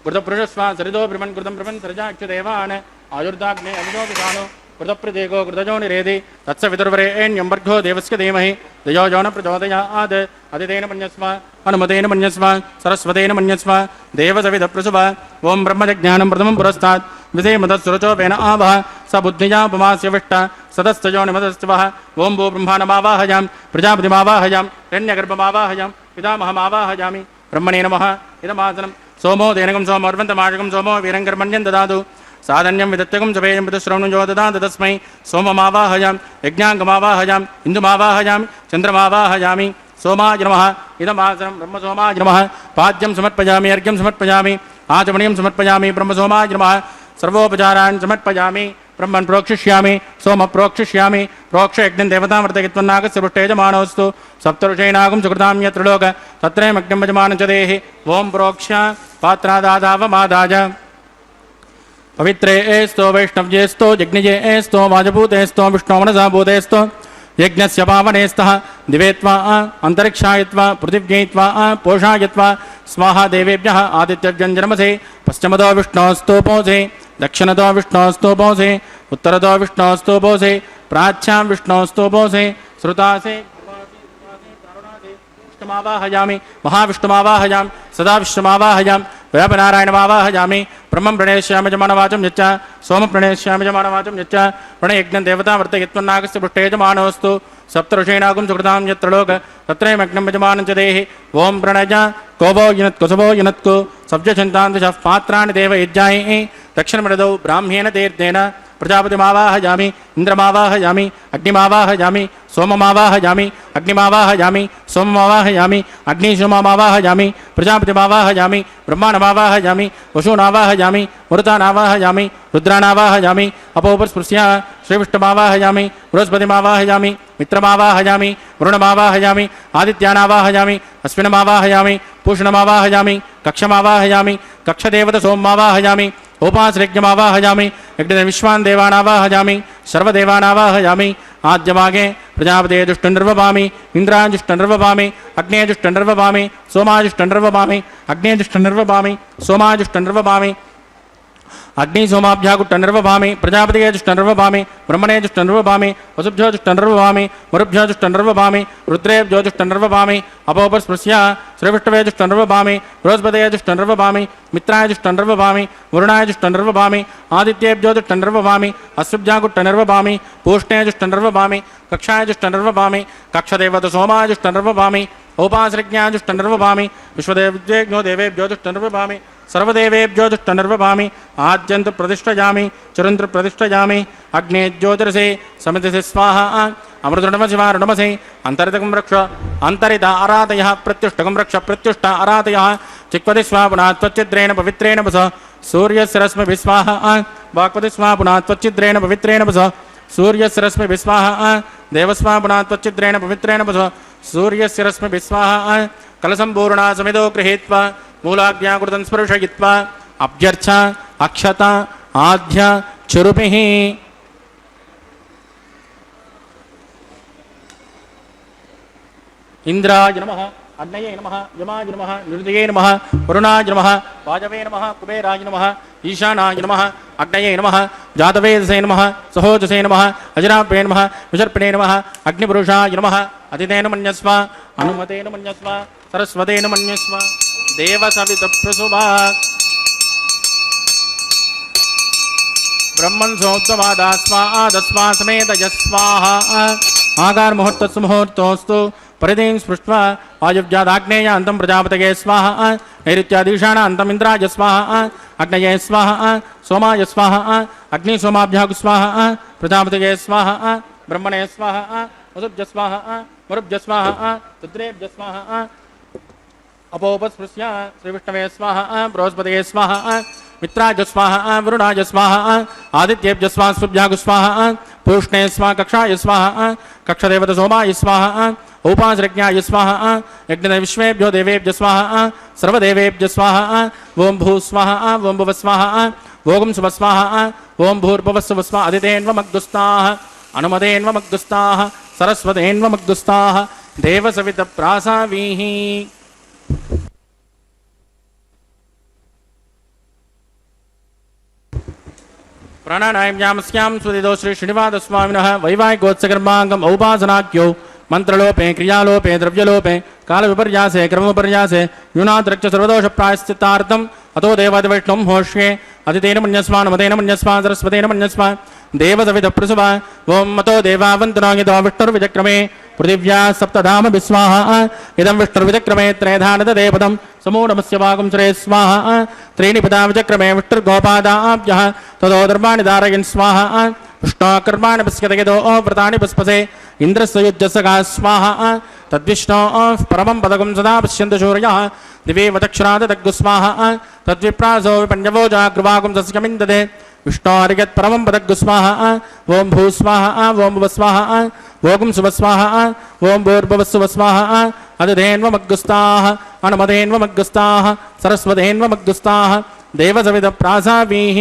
कृतपुरुषस्वा सरिदो ब्रह्मन् कृतं ब्रह्मन् सर्जाक्षदेवान् आयुर्दाग्ने अविदोदिशानो कृतप्रदेको कृतजो निरेधि तत्सवितुर्वरेण्यं वर्गो देवस्य धीमहि धियो यो न प्रचोदयात् अदितेन मन्यस्व हनुमतेन मन्यस्व सरस्वतेन मन्यस्व देवसविदप्रसुव ओं ब्रह्मजज्ञानं प्रथमं पुरस्तात् विधेमतस्सुरचोपेन आवह स बुद्धिया उपमास्य विष्ट सदस्तजो निमदस्तवः ओं भू ब्रह्माणमावाहयां प्रजापतिमावाहयां हिरण्यगर्भमावाहयां पितामहमावाहयामि ब्रह्मणे नमः इदमासनं सोमो देनकं सोमोर्वन्तमाशकं सोमो वीरङ्कर्मण्यं ददातु साधन्यं विदत्यकं जपेयं पितुश्रवणं जो ददातु तस्मै सोममावाहयां यज्ञाङ्गमावाहयां इन्दुमावाहयामि चन्द्रमावाहयामि सोमाय नमः इदमासनं ब्रह्मसोमाय नमः पाद्यं समर्पयामि अर्घ्यं समर्पयामि आचमनीयं समर्पयामि ब्रह्मसोमाय नमः सर्वोपचारान् समर्पयामि ब्रह्मन् प्रोक्षिष्यामि सोम प्रोक्षिष्यामि प्रोक्ष यज्ञं देवतामृतयत्वन्नागस्य पृष्ठेजमानोऽस्तु सप्तऋषीणागं सुकृतां यत्र लोक तत्रयमग्निं यजमानं च देहि ओं प्रोक्ष्य पात्रादादावमादाय पवित्रे एस्तो वैष्णव्येस्तो यज्ञजे एस्तो वाजभूतेस्तो विष्णोमनसा भूतेस्तो यज्ञस्य पावनेस्तः दिवेत्वा अन्तरिक्षायत्वा पृथिव्यैत्वा पोषायत्वा स्वाहा देवेभ्यः आदित्यव्यञ्जनमसे पश्चिमतो विष्णोस्तोपोसे दक्षिणतो विष्णोस्तोपोसे उत्तरतो विष्णोस्तोपोसे प्राच्यां विष्णोस्तोपोसे श्रुतासे विष्णुमावाहयामि महाविष्णुमावाहयामि सदा विष्णुमावाहयामि व्यापनारायणमावाहयामि ब्रह्मं प्रणेष्यामि जमानवाचं यच्च सोमं प्रणेष्यामि जमानवाचं यच्च प्रणयज्ञं देवतामृतयत्वन्नागस्य पृष्ठे यजमानोऽस्तु सप्तऋषीणागं सुकृतां यत्र लोक तत्रयमग्नं यजमानं च देहि ओं प्रणज कोवो युनत्कुसवो युनत्कु सब्जछन्तान्दशः पात्राणि देवयज्ञायै दक्षिणमृदौ ब्राह्म्येन तीर्थेन प्रजापतिमावाहयामि इन्द्रमावाहयामि अग्निमावाहयामि सोममावाहयामि अग्निमावाहयामि सोममावाहयामि अग्निसोममावाहयामि प्रजापतिमावाहयामि ब्रह्माणमावाहयामि वशूनावाहयामि मरुतानावाहयामि रुद्रानावाहयामि अपोपस्पृश्य श्रीविष्णुमावाहयामि बृहस्पतिमावाहयामि मित्रमावाहयामि वरुणमावाहयामि आदित्यानावाहयामि अश्विनमावाहयामि पूषणमावाहयामि कक्षमावाहयामि कक्षदेवतसोममावाहयामि उपाश्रयज्ञमावाहयामि यज्ञविश्वान् देवानावाहयामि सर्वदेवानावाहयामि आद्यभागे प्रजापते दुष्टनिर्वपामि इन्द्राजुष्टनिर्वपामि अग्नेजुष्टनिर्वपामि सोमाजुष्टनिर्वपामि अग्नेजुष्टनिर्वपामि सोमाजुष्टनिर्वपामि अग्निसोमाभ्याकुट्टनिर्वपामि प्रजापतिजुष्टनिर्वपामि ब्रह्मणेजुष्टनिर्वपामि वसुभ्योजुष्टनिर्वपामि मरुभ्योजुष्टनिर्वपामि रुद्रेभ्योजुष्टनिर्वपामि अपोपस्पृश्य श्रीविष्णवेजुष्टनिर्वपामि बृहस्पतेजुष्टनिर्वपामि मित्रायजुष्टनिर्वपामि वरुणायजुष्टनिर्वपामि आदित्येभ्योजुष्टनिर्वपामि अश्वभ्याकुट्टनिर्वपामि पूष्णेजुष्टनिर्वपामि कक्षायजुष्टनिर्वपामि कक्षदेवतसोमाजुष्टनिर्वपामि औपासृज्ञाजुष्टनिर्वपामि विश्वदेवज्ञो देवेभ्योजुष्टनिर्वपामि सर्वदेवेभ्योजुष्टनिर्वपामि आद्यन्तु प्रतिष्ठयामि चिरन्तु प्रतिष्ठयामि अग्ने ज्योतिरसे समितिसे स्वाहा अमृतुणमशिवारुणमसे अन्तरितकं रक्ष अन्तरित आराधयः प्रत्युष्टकं रक्ष प्रत्युष्ट आराधयः चिक्वति स्वा पुनः त्वच्चिद्रेण पवित्रेण वस सूर्यस्य रश्मिभिः स्वाहा वाक्पति स्वा पुनः त्वच्चिद्रेण पवित्रेण वस सूर्यस्य रश्मिभिः स्वाहा देवस्वा पुनः त्वच्चिद्रेण पवित्रेण वस सूर्यस्य रश्मिभिः स्वाहा कलसम्पूर्णा समितो गृहीत्वा मूलाज्ञाकृतं स्पर्शयित्वा अभ्यर्च अक्षत आद्य चुरुभिः इंद्राय नमः अग्नये नमः यमाय नमः निरुदये नमः वरुणाय नमः वाजवे नमः कुबेराय नमः ईशानाय नमः अग्नये नमः जातवेदसे नमः सहोजसे नमः अजरापे नमः विसर्पिणे नमः अग्निपुरुषाय नमः अतिथेन मन्यस्व अनुमतेन मन्यस्व सरस्वतेन मन्यस्व देवसवितप्रसुभा ब्रह्मन् सोत्तवादास्वादस्वा समेत यस्वाहा आकार मुहूर्तस्सु मुहूर्तोऽस्तु परिधिं स्पृष्ट्वा वायुव्यादाग्नेयान्तं प्रजापतये स्वाहा नैऋत्यादीशानान्तम् इन्द्राय स्वाहा अग्नये स्वाहा सोमाय स्वाहा अग्निसोमाभ्यागु स्वाहा प्रजापतये स्वाहा ब्रह्मणे स्वाहा वसुभ्य स्वाहा मरुभ्य स्वाहा रुद्रेभ्य स्वाहा अपोपस्पृश्य श्रीविष्णवे स्वाहा बृहस्पतये स्वाहा मित्राय स्वाहा वरुणाय स्वाहा आदित्येभ्य स्वाहा स्वाहा पूष्णे स्वा कक्षाय स्वाहा कक्षदेवत सोमाय स्वाहा उपासृज्ञाय स्वाहा यज्ञविश्वेभ्यो देवेभ्य स्वाहा सर्वदेवेभ्य स्वाहा ओं भू स्वाहा ओं भुव स्वाहा ओं शुभ स्वाहा ओं भूर्भुवस्सुव स्वाहा अदितेन्वमग्दुस्ताः अनुमतेन्वमग्दुस्ताः सरस्वतेन्वमग्दुस्ताः देवसवितप्रासावीः प्राणानायाम्यां सुदिदो श्री श्रीनिवासस्वामिनः वैवाहिकोत्सकर्माङ्गम् औपासनाख्यो मंत्रलोपे क्रियालोपे द्रव्यलोपे कालविपर्यासे क्रमविपर्यासे न्यूनाद्रक्ष सर्वदोषप्रायश्चित्तार्थम् अतो देवादिवैष्णवं होष्ये अतितेन मन्यस्मान् मतेन मन्यस्मान् सरस्वतेन मन्यस्मान् देवसविधप्रसव ओं मतो देवावन्तनागितो विष्णुर्विचक्रमे पृथिव्या सप्तधाम विस्वाहा इदं विष्णुर्विचक्रमे त्रयधानतदेपदं समो नमस्य वागं श्रे स्वाहा त्रीणि पदा विचक्रमे विष्णुर्गोपादाभ्यः ततो धर्माणि धारयन् स्वाहा विष्णोकर्माणि पश्यतयतो व्रतानि पुष्पसे इन्द्रस्य युज्यसगा स्वाहा तद्विष्णो परमं पदकं सदा पश्यन्तु शूर्यः दिवे वदक्षरादग्गु स्वाहा तद्विप्रासो विपञ्जवो जाग्रवागं सस्यमिन्दते विष्णोर्यत् परमं पदग्गु स्वाहा ओं भू स्वाहा ओं भुव स्वाहा ओं शुभ स्वाहा ओं भूर्भुवस्सुव स्वाहा अदधेन्वमग्गुस्ताः अनुमधेन्वमग्गुस्ताः सरस्वतेन्वमग्गुस्ताः देवसविधप्रासावीः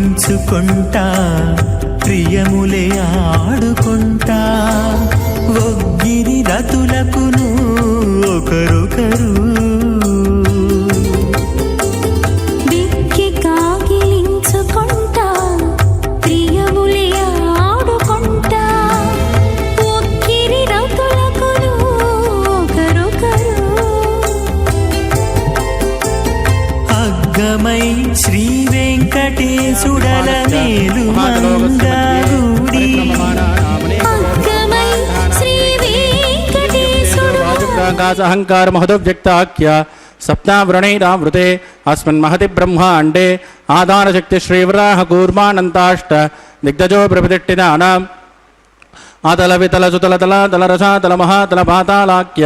కౌగిలించుకుంటా ప్రియములే ఆడుకుంటా ఒగ్గిరి రతులకును ఒకరొకరు విక్కి కాగిలించుకుంటా ప్రియములే ఆడుకుంటా ఒక్కిరి రతులకును ఒకరొకరు అగ్గమై శ్రీ వెంకటేశుడల మేలు మంగళూడి అగ్గమై శ్రీ వెంకటేశుడు అహంకార మహదవ్యక్తాఖ్య సప్తావృణైరావృతే అస్మిన్ మహతి బ్రహ్మాండే ఆధారశక్తి శ్రీవరాహ కూర్మానంతాష్ట దిగ్గజో ప్రతిష్ఠితానాం ఆతల వితల సుతల తల తల రసాతల మహాతల పాతాళాఖ్య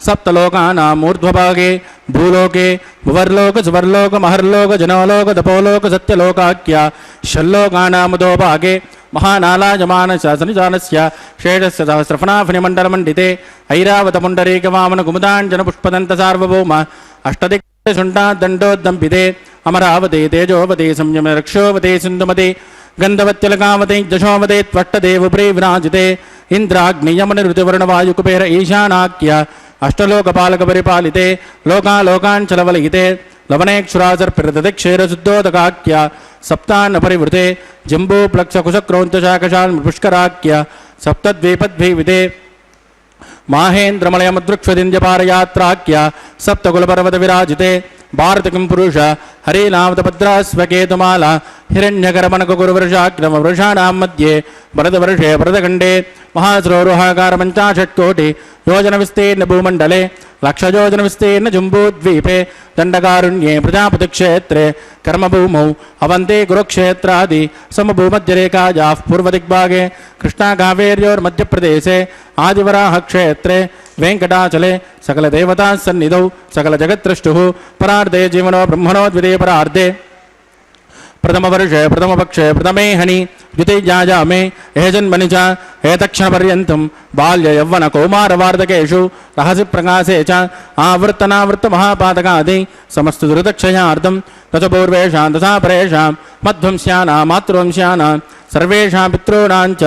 సప్తలోకానాం ఊర్ధ్వభాగే భూలోకే భువర్లోక సువర్లోక మహర్లోక జనోలోక తపోలోక సత్యలోకాఖ్య షల్లోకానాముదోభాగే మహానాలాయమాన శాసనజానస్య శేషస్య సహస్రఫణాఫణిమండలమండితే ఐరావతపుండరీకవామన కుముదాంజన పుష్పదంత సార్వభౌమ అష్టదిగ్దండోద్దంపితే అమరావతి తేజోవతి సంయమ రక్షోవతి సింధుమతి గంధవత్యలకావతి జశోవతే త్వష్టదేవప్రే విరాజితే ఇంద్రాగ్నియమన ఋతువర్ణవాయుకుబేర ఈశానాఖ్య అష్టలోకపాలక పరిపాలితే లోకాలోకాంచలవలయితే లవనేక్షురాసర్పిరదక్షేరశుద్ధోదకాఖ్య సప్తాన్న పరివృతే జంబూప్లక్షకుశక్రౌంతశాకశాల్ పుష్కరాఖ్య సప్తద్వీపద్వీవితే మాహేంద్రమలయమదృక్ష్వదింద్యపారయాత్రాఖ్య సప్తకులపర్వత విరాజితే భారతకం పురుష హరేనామతభద్రాస్వకేతుమాల హిరణ్యకరమణకురువృషాగ్రమవృషాణాం మధ్యే భరతవర్షే భరతఖండే మహాస్రోరుహాకార పంచాశత్కోటి యోజన విస్తీర్ణ భూమండలే లక్షయోజన విస్తీర్ణ జంబూద్వీపే దండకారుణ్యే ప్రజాపతిక్షేత్రే కర్మభూమౌ అవంతే కురుక్షేత్రాది సమభూమధ్యరేఖాయా పూర్వదిగ్భాగే కృష్ణాకావేర్యోర్మధ్యప్రదేశే ఆదివరాహక్షేత్రే వెంకటాచలే సకలదేవతా సన్నిధౌ సకల జగత్రష్టు పరార్ధే జీవనో బ్రహ్మణో ద్వితీయ పరార్ధే ప్రథమవర్షే ప్రథమపక్షే ప్రథమే హని ద్వితీయాజామే ఏజన్మని చ ఏతక్షణపర్యంతం బాల్య యవ్వన కౌమారవార్ధకేషు రహసి ప్రకాశే చ ఆవృత్తనావృత్త మహాపాతకాది సమస్త దురితక్షయార్థం తచ పూర్వేషాం తథా పరేషాం మధ్వంస్యానాం మాతృవంశ్యానాం సర్వేషాం పితॄణాం చ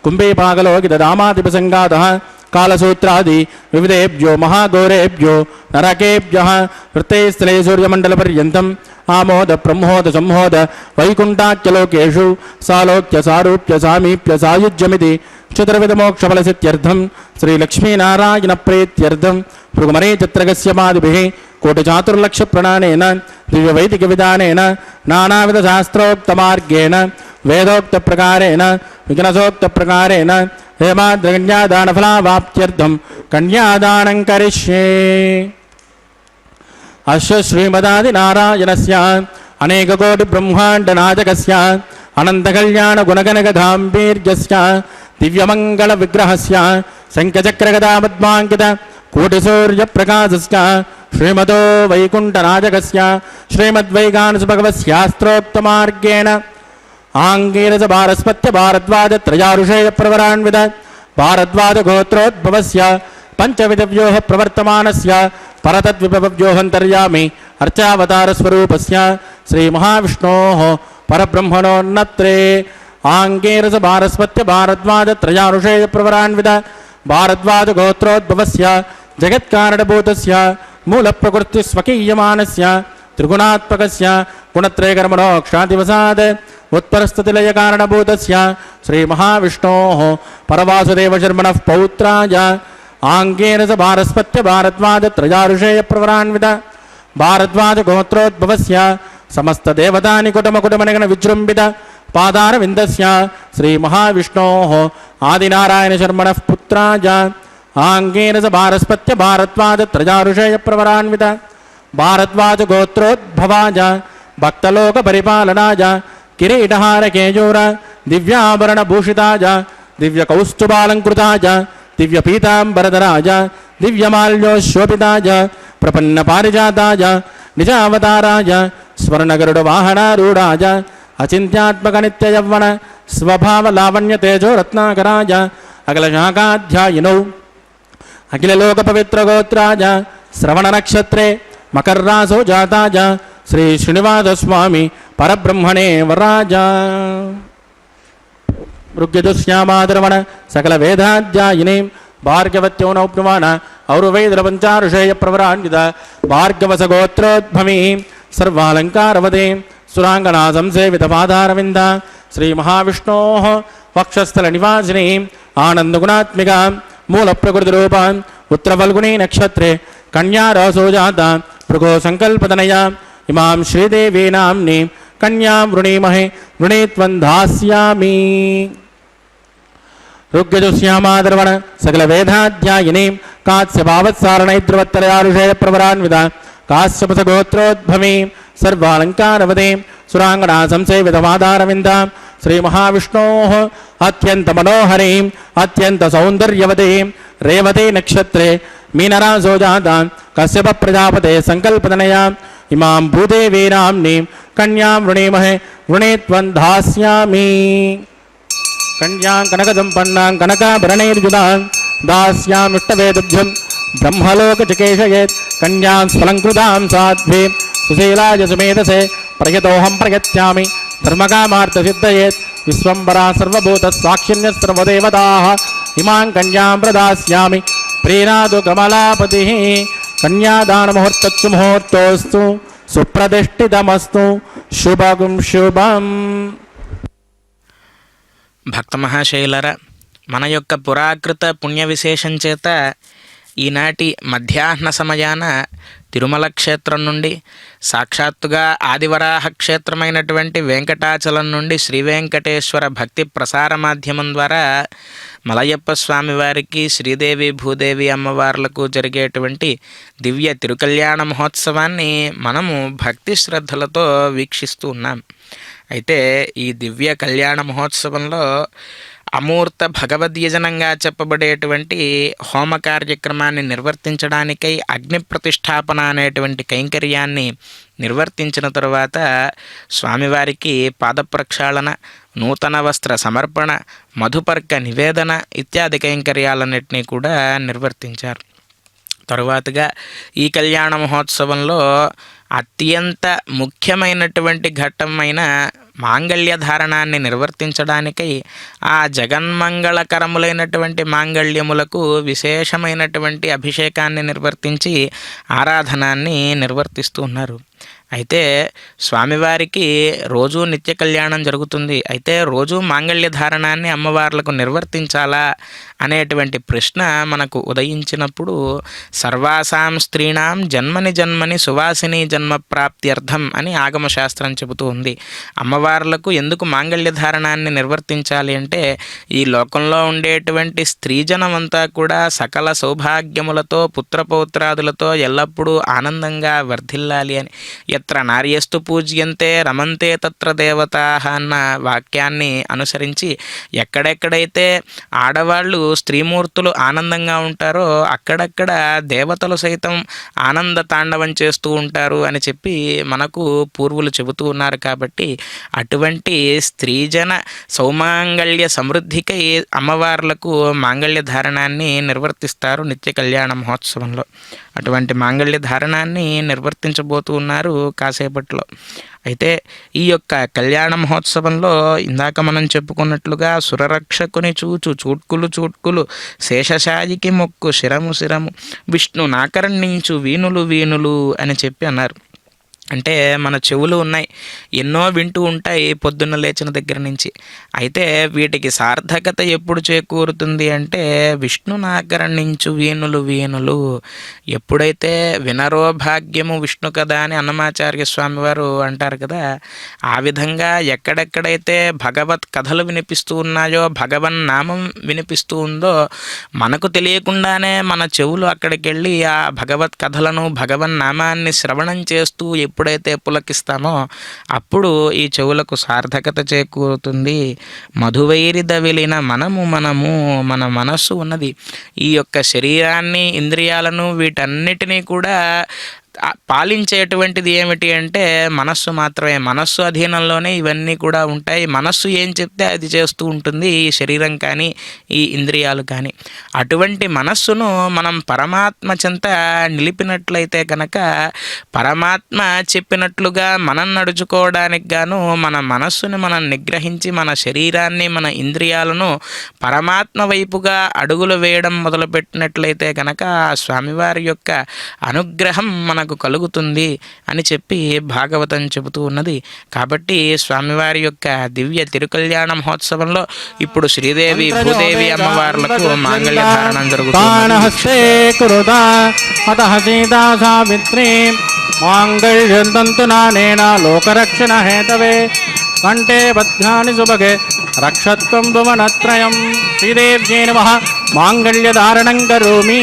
కుంభీపాకలోకితదామాదిపసంగాతః కాలసూత్రాది వివిధేభ్యో మహాఘోరేభ్యో నరకేభ్యః వృత్తైస్థలే సూర్యమండలపర్యంతం ఆమోద బ్రహ్మోద సంహోద వైకుంఠాఖ్యలోకేషు సాలోక్య సారూప్య సామీప్య సాయుజ్యమితి చతుర్విధమోక్షఫలసిత్యర్థం శ్రీలక్ష్మీనారాయణ ప్రీత్యర్థం భృగుమరే చిత్రగస్యమాదిభిः కోటిచాతుర్లక్ష ప్రణానేన దివ్యవైదిక విధానేన నానావిధ శాస్త్రోక్తమార్గేణ వేదోక్త ప్రకారేణ విఘ్నసోక్త ప్రకారేణ హేమాద్రకన్యాదానఫలావాప్త్యర్థం కన్యాదానం కరిష్యే. అశ్వ శ్రీమదాదినారాయణస్య అనేకకోటి బ్రహ్మాండనాయకస్య అనంతకళ్యాణ గుణగణగధాంబీర్యస్య దివ్యమంగళ విగ్రహస్య శంఖచక్రగదాపద్మాంకిత కోటిసూర్యప్రకాశస్య శ్రీమతో వైకుంఠనాయకస్య శ్రీమద్వైగానసభగవస్యాస్త్రోక్తమార్గేణ ఆంగీరస భారస్పత్య భారద్వాజ త్రయారుషేయ ప్రవరాన్విత భారద్వాజ గోత్రోద్భవస్య పంచవిధవ్యోహ ప్రవర్తమానస్య పరతద్విభవ్యోహంతర్యామి అర్చావతారస్వరూపస్య శ్రీమహావిష్ణోః పరబ్రహ్మణోన్నత్రే ఆంగీరస భారస్పత్య భారద్వాజ త్రయారుషేయ ప్రవరాన్విత భారద్వాజ గోత్రోద్భవస్య జగత్కారణభూతస్య మూలప్రకృతి స్వకీయమానస్య త్రిగుణాత్మకస్య గుణత్రయకర్మణోక్షాదివసాద్ ఉత్పరస్థితిలయకారణభూతస్య శ్రీమహావిష్ణోః పరవాసుదేవశర్మణః పౌత్రాయ ఆంగేరస భారస్పత్య భారద్వాజ త్రయారుషేయ ప్రవరాన్విత భారద్వాజ గోత్రోద్భవస్య సమస్త దేవతాని కుటమకుటమనిగణ విజృంభిత పాదారవిందస్య శ్రీమహావిష్ణోః ఆదినారాయణ శర్మణః పుత్రాయ ఆంగేరస భారస్పత్య భారద్వాజ త్రయారుషేయ ప్రవరాన్విత భారద్వాజ గోత్రోద్భవాయ భక్తలోక పరిపాలనాయ కిరీటహార కేయూర దివ్యాభరణ భూషితాయ దివ్య కౌస్తుభాలంకృతాయ దివ్య పీతాంబరధరాయ దివ్యమాల్యోశోభితాయ ప్రపన్న పారిజాతాయ నిజావతారాయ స్వర్ణగరుడ వాహనారూఢాయ అచింత్యాత్మక నిత్య యవ్వన స్వభావ లావణ్య తేజో రత్నాకరాయ అఖిల శాఖాధ్యాయినౌ అఖిల లోక పవిత్ర గోత్రాయ శ్రవణ నక్షత్రే మకర్రాసో జాతాయ శ్రీ శ్రీనివాసస్వామి పరబ్రహ్మణే వరాజ మృగ్యదుశ్యామాదరవణ సకల వేదాధ్యాయిని భార్గవత్యో నౌప్యమాన ఔర్వైద్రపంచారుషేయ ప్రవరాన్విత భార్గవసగోత్రోద్భవీ సర్వాలంకారవదే సురాంగనా సంసేవిత పాదారవింద శ్రీ మహావిష్ణో వక్షస్థల నివాసిని ఆనందగుణాత్మిక మూల ప్రకృతి రూప ఉత్తరఫల్గుణీ నక్షత్రే కన్యారాసోజాత భృగో సంకల్పతనయ ఇమాం శ్రీదేవీ నామ్ని కన్యాం వృణీమహే వృణీత్వం దాస్యామి ఋగ్యజుశ్యామాదర్వణ సకల వేదాధ్యాయిని కాస్య భావత్సారణైద్రవత్తరయారుషేయ ప్రవరాన్విత కాశ్యపసగోత్రోద్భవీ సర్వాలంకారవదే సురాంగణా సంసేవిత మాదారవింద శ్రీ మహావిష్ణో అత్యంత మనోహరీ అత్యంత సౌందర్యవతే రేవతే నక్షత్రే మీనరాసోజాత కశ్యప ప్రజాపతే సంకల్పతనయా ఇమాం భూదేవీ నామ్ని కన్యాం వృణీమహే వృణీత్వం దాస్యామి కన్యాం కనకసంపన్నాం కనకాభరణైర్యుతాం దాస్యామిష్టవేదుభ్యం బ్రహ్మలోకచికేషయేత్ కన్యాం స్ఫలంకృతాం సాధ్వే సుశీలాయ సుమేధసే ప్రయతోహం ప్రయత్యామి ధర్మకామార్థసిద్ధయేత్ విశ్వంబరా సర్వభూతస్సాక్షిణ్యः సర్వదేవతాः ఇమాం కన్యాం ప్రదాస్యామి ప్రీణాదు కమలాపతి కన్యాదానముహూర్తస్సు ముహూర్తోస్తు సుప్రతిష్ఠితమస్తు శుభం శుభం. భక్త మహాశైలర, మన యొక్క పురాకృత పుణ్య విశేషం చేత ఈనాటి మధ్యాహ్న సమయాన తిరుమల క్షేత్రం నుండి సాక్షాత్తుగా ఆదివరాహ క్షేత్రమైనటువంటి వెంకటాచలం నుండి శ్రీ వెంకటేశ్వర భక్తి ప్రసార మాధ్యమం ద్వారా మలయప్ప స్వామివారికి శ్రీదేవి భూదేవి అమ్మవార్లకు జరిగేటువంటి దివ్య తిరుకల్యాణ మహోత్సవాన్ని మనము భక్తి శ్రద్ధలతో వీక్షిస్తూ ఉన్నాం. అయితే ఈ దివ్య కళ్యాణ మహోత్సవంలో అమూర్త భగవద్యజనంగా చెప్పబడేటువంటి హోమ కార్యక్రమాన్ని నిర్వర్తించడానికై అగ్ని ప్రతిష్టాపన అనేటువంటి కైంకర్యాన్ని నిర్వర్తించిన తరువాత స్వామివారికి పాదప్రక్షాళన, నూతన వస్త్ర సమర్పణ, మధుపర్క నివేదన ఇత్యాది కైంకర్యాలన్నింటినీ కూడా నిర్వర్తించారు. తరువాతగా ఈ కళ్యాణ మహోత్సవంలో అత్యంత ముఖ్యమైనటువంటి ఘట్టమైన మాంగళ్య ధారణాన్ని నిర్వర్తించడానికై ఆ జగన్మంగళకరములైనటువంటి మాంగళ్యములకు విశేషమైనటువంటి అభిషేకాన్ని నిర్వర్తించి ఆరాధనాన్ని నిర్వర్తిస్తూ ఉన్నారు. అయితే స్వామివారికి రోజు నిత్య కళ్యాణం జరుగుతుంది. అయితే రోజు మాంగళ్య ధారణాన్ని అమ్మవార్లకు నిర్వర్తించాలా అనేటువంటి ప్రశ్న మనకు ఉదయించినప్పుడు సర్వాసాం స్త్రీణాం జన్మని జన్మని సువాసిని జన్మ ప్రాప్త్యర్థం అని ఆగమశాస్త్రం చెబుతూ ఉంది. అమ్మవార్లకు ఎందుకు మాంగళ్య ధారణాన్ని నిర్వర్తించాలి అంటే ఈ లోకంలో ఉండేటువంటి స్త్రీజనం అంతా కూడా సకల సౌభాగ్యములతో పుత్రపౌత్రాదులతో ఎల్లప్పుడూ ఆనందంగా వర్ధిల్లాలి అని. ఎత్ర నార్యస్తు పూజ్యంతే రమంతే తత్ర దేవతాః అన్న వాక్యాన్ని అనుసరించి ఎక్కడెక్కడైతే ఆడవాళ్ళు స్త్రీమూర్తులు ఆనందంగా ఉంటారో అక్కడక్కడ దేవతలు సైతం ఆనంద తాండవం చేస్తూ ఉంటారు అని చెప్పి మనకు పూర్వులు చెబుతూ ఉన్నారు. కాబట్టి అటువంటి స్త్రీజన సౌమాంగళ్య సమృద్ధికై అమ్మవార్లకు మాంగళ్య ధారణాన్ని నిర్వర్తిస్తారు నిత్య కళ్యాణ మహోత్సవంలో. అటువంటి మాంగళ్య ధారణాన్ని నిర్వర్తించబోతూ ఉన్నారు కాసేపట్లో. అయితే ఈ యొక్క కళ్యాణ మహోత్సవంలో ఇందాక మనం చెప్పుకున్నట్లుగా సురరక్షకుని చూచు చూట్కులు చూట్కులు శేషశాయికి మొక్కు శిరము శిరము విష్ణు నాకరణించు వీణులు వీణులు అని చెప్పి అన్నారు. అంటే మన చెవులు ఉన్నాయి, ఎన్నో వింటూ ఉంటాయి పొద్దున్న లేచిన దగ్గర నుంచి. అయితే వీటికి సార్థకత ఎప్పుడు చేకూరుతుంది అంటే విష్ణునాకరణించు వీణులు వీణులు ఎప్పుడైతే వినరో భాగ్యము విష్ణు కదా అని అన్నమాచార్య స్వామి వారు అంటారు కదా, ఆ విధంగా ఎక్కడెక్కడైతే భగవత్ కథలు వినిపిస్తూ ఉన్నాయో, భగవన్ నామం వినిపిస్తూ ఉందో మనకు తెలియకుండానే మన చెవులు అక్కడికి వెళ్ళి ఆ భగవత్ కథలను భగవన్ నామాన్ని శ్రవణం చేస్తూ ఎప్పుడైతే పులకిస్తామో అప్పుడు ఈ చెవులకు సార్థకత చేకూరుతుంది. మధువైరి దవిలిన మనము మన మనస్సు ఉన్నది. ఈ యొక్క శరీరాన్ని ఇంద్రియాలను వీటన్నిటినీ కూడా పాలించేటువంటిది ఏమిటి అంటే మనస్సు మాత్రమే. మనస్సు అధీనంలోనే ఇవన్నీ కూడా ఉంటాయి. మనస్సు ఏం చెప్తే అది చేస్తూ ఉంటుంది, ఈ శరీరం కానీ ఈ ఇంద్రియాలు కానీ. అటువంటి మనస్సును మనం పరమాత్మ చెంత నిలిపినట్లయితే కనుక పరమాత్మ చెప్పినట్లుగా మనం నడుచుకోవడానికి గాను మన మనస్సుని మనం నిగ్రహించి మన శరీరాన్ని మన ఇంద్రియాలను పరమాత్మ వైపుగా అడుగులు వేయడం మొదలుపెట్టినట్లయితే కనుక ఆ స్వామివారి యొక్క అనుగ్రహం మనకు కలుగుతుంది అని చెప్పి భాగవతం చెబుతూ ఉన్నది. కాబట్టి స్వామివారి యొక్క దివ్య తిరుకల్యాణ మహోత్సవంలో ఇప్పుడు శ్రీదేవి భూదేవి అమ్మవార్లకు మాంగళ్య ధారణం హస్తే కురుతా అతః సీతా సావిత్రీ మాంగళ్యం తంతునానేన లోకరక్షణ హేతవే కంఠే బధ్నాని సుభగే రక్షత్వం భువనత్రయం. శ్రీదేవ్యై నమః. మాంగళ్యధారణం కరోమి.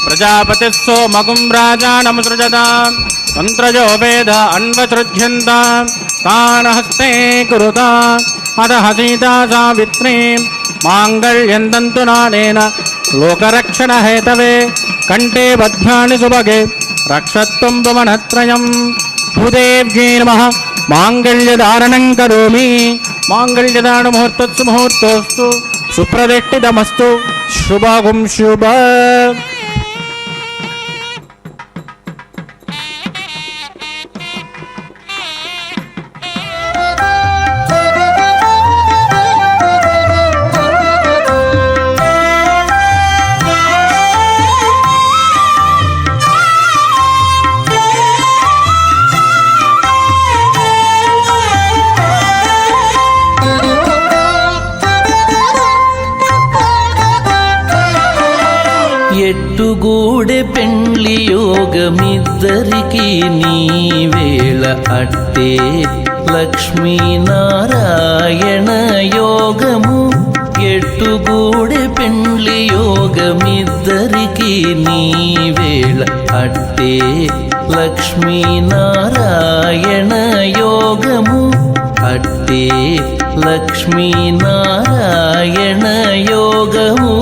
ప్రజాపతిः సోమగుం రాజానముసృజతాం తంత్రజో వేద అన్వసృజ్యంతాం తాన్ హస్తే కురుతాం అతః సీతా సావిత్రీ మాంగళ్యం తంతునానేన లోకరక్షణ హేతవే కంఠే బధ్నాని సుభగే రక్షత్వం భువనత్రయం. భూదేవ్యై నమః. మాంగళ్యధారణం కరోమి. మాంగళ్యధారణ ముహూర్తస్సు ముహూర్తోస్తు సుప్రతిష్ఠితమస్తు. శుభం శుభ. ఎట్టుగూడె పెండ్లి యోగమిద్దరికి నీ వేళ అట్టే లక్ష్మీనారాయణ యోగము. ఎట్టుగూడె పెండ్లి యోగమిద్దరికి నీ వేళ అట్టే లక్ష్మీనారాయణ యోగము. అట్టే లక్ష్మీనారాయణ యోగము.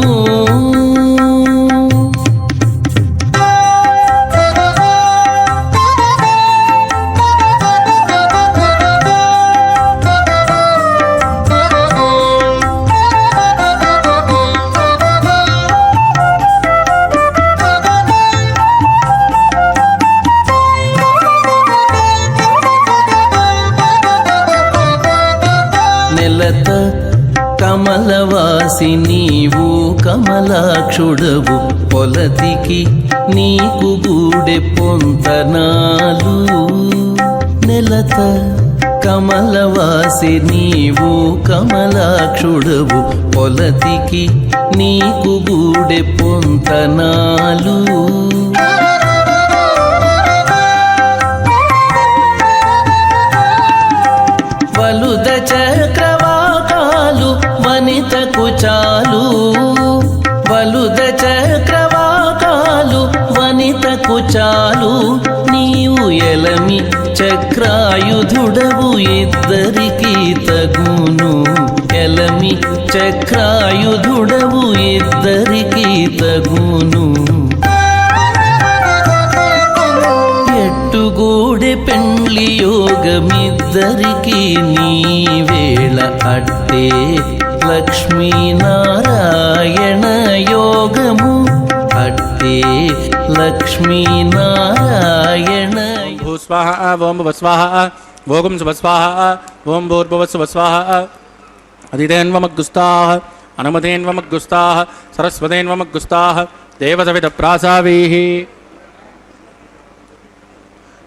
నెలత కమలవాసి నీవు కమలాక్షుడవు. పొలతికి నీకు గూడె పొంతనాలు. నెలత కమలవాసి నీవు కమలాక్షుడవు. పొలతికి నీకు గూడె పొంతనాలు. వలుద చక్రవాకాలు వనితకు చాలు. వలుద చక్రవాకాలు వనితకు చాలు. నీవు ఎలమి చక్రాయుధుడవు ఇద్దరికి తగును. ఎలమి చక్రాయుధుడవు ఇద్దరికి తగును. ఎట్టుగూడె పెండ్లి యోగమిద్దరికి నీ వేళ అట్టే లక్ష్మీనారాయణ యోగము. అట్టే లక్ష్మీనారాయణ. భూస్వాహ ఓం భువస్వాహ ఓం శుభస్వాహ ఓం భూర్భువస్సువస్వాహ. అదితేన్వమగ్గుస్తాః అనుమతేన్వమగ్గుస్తాః సరస్వతేన్వమగ్గుస్తాః దేవసవిత ప్రాసావీః.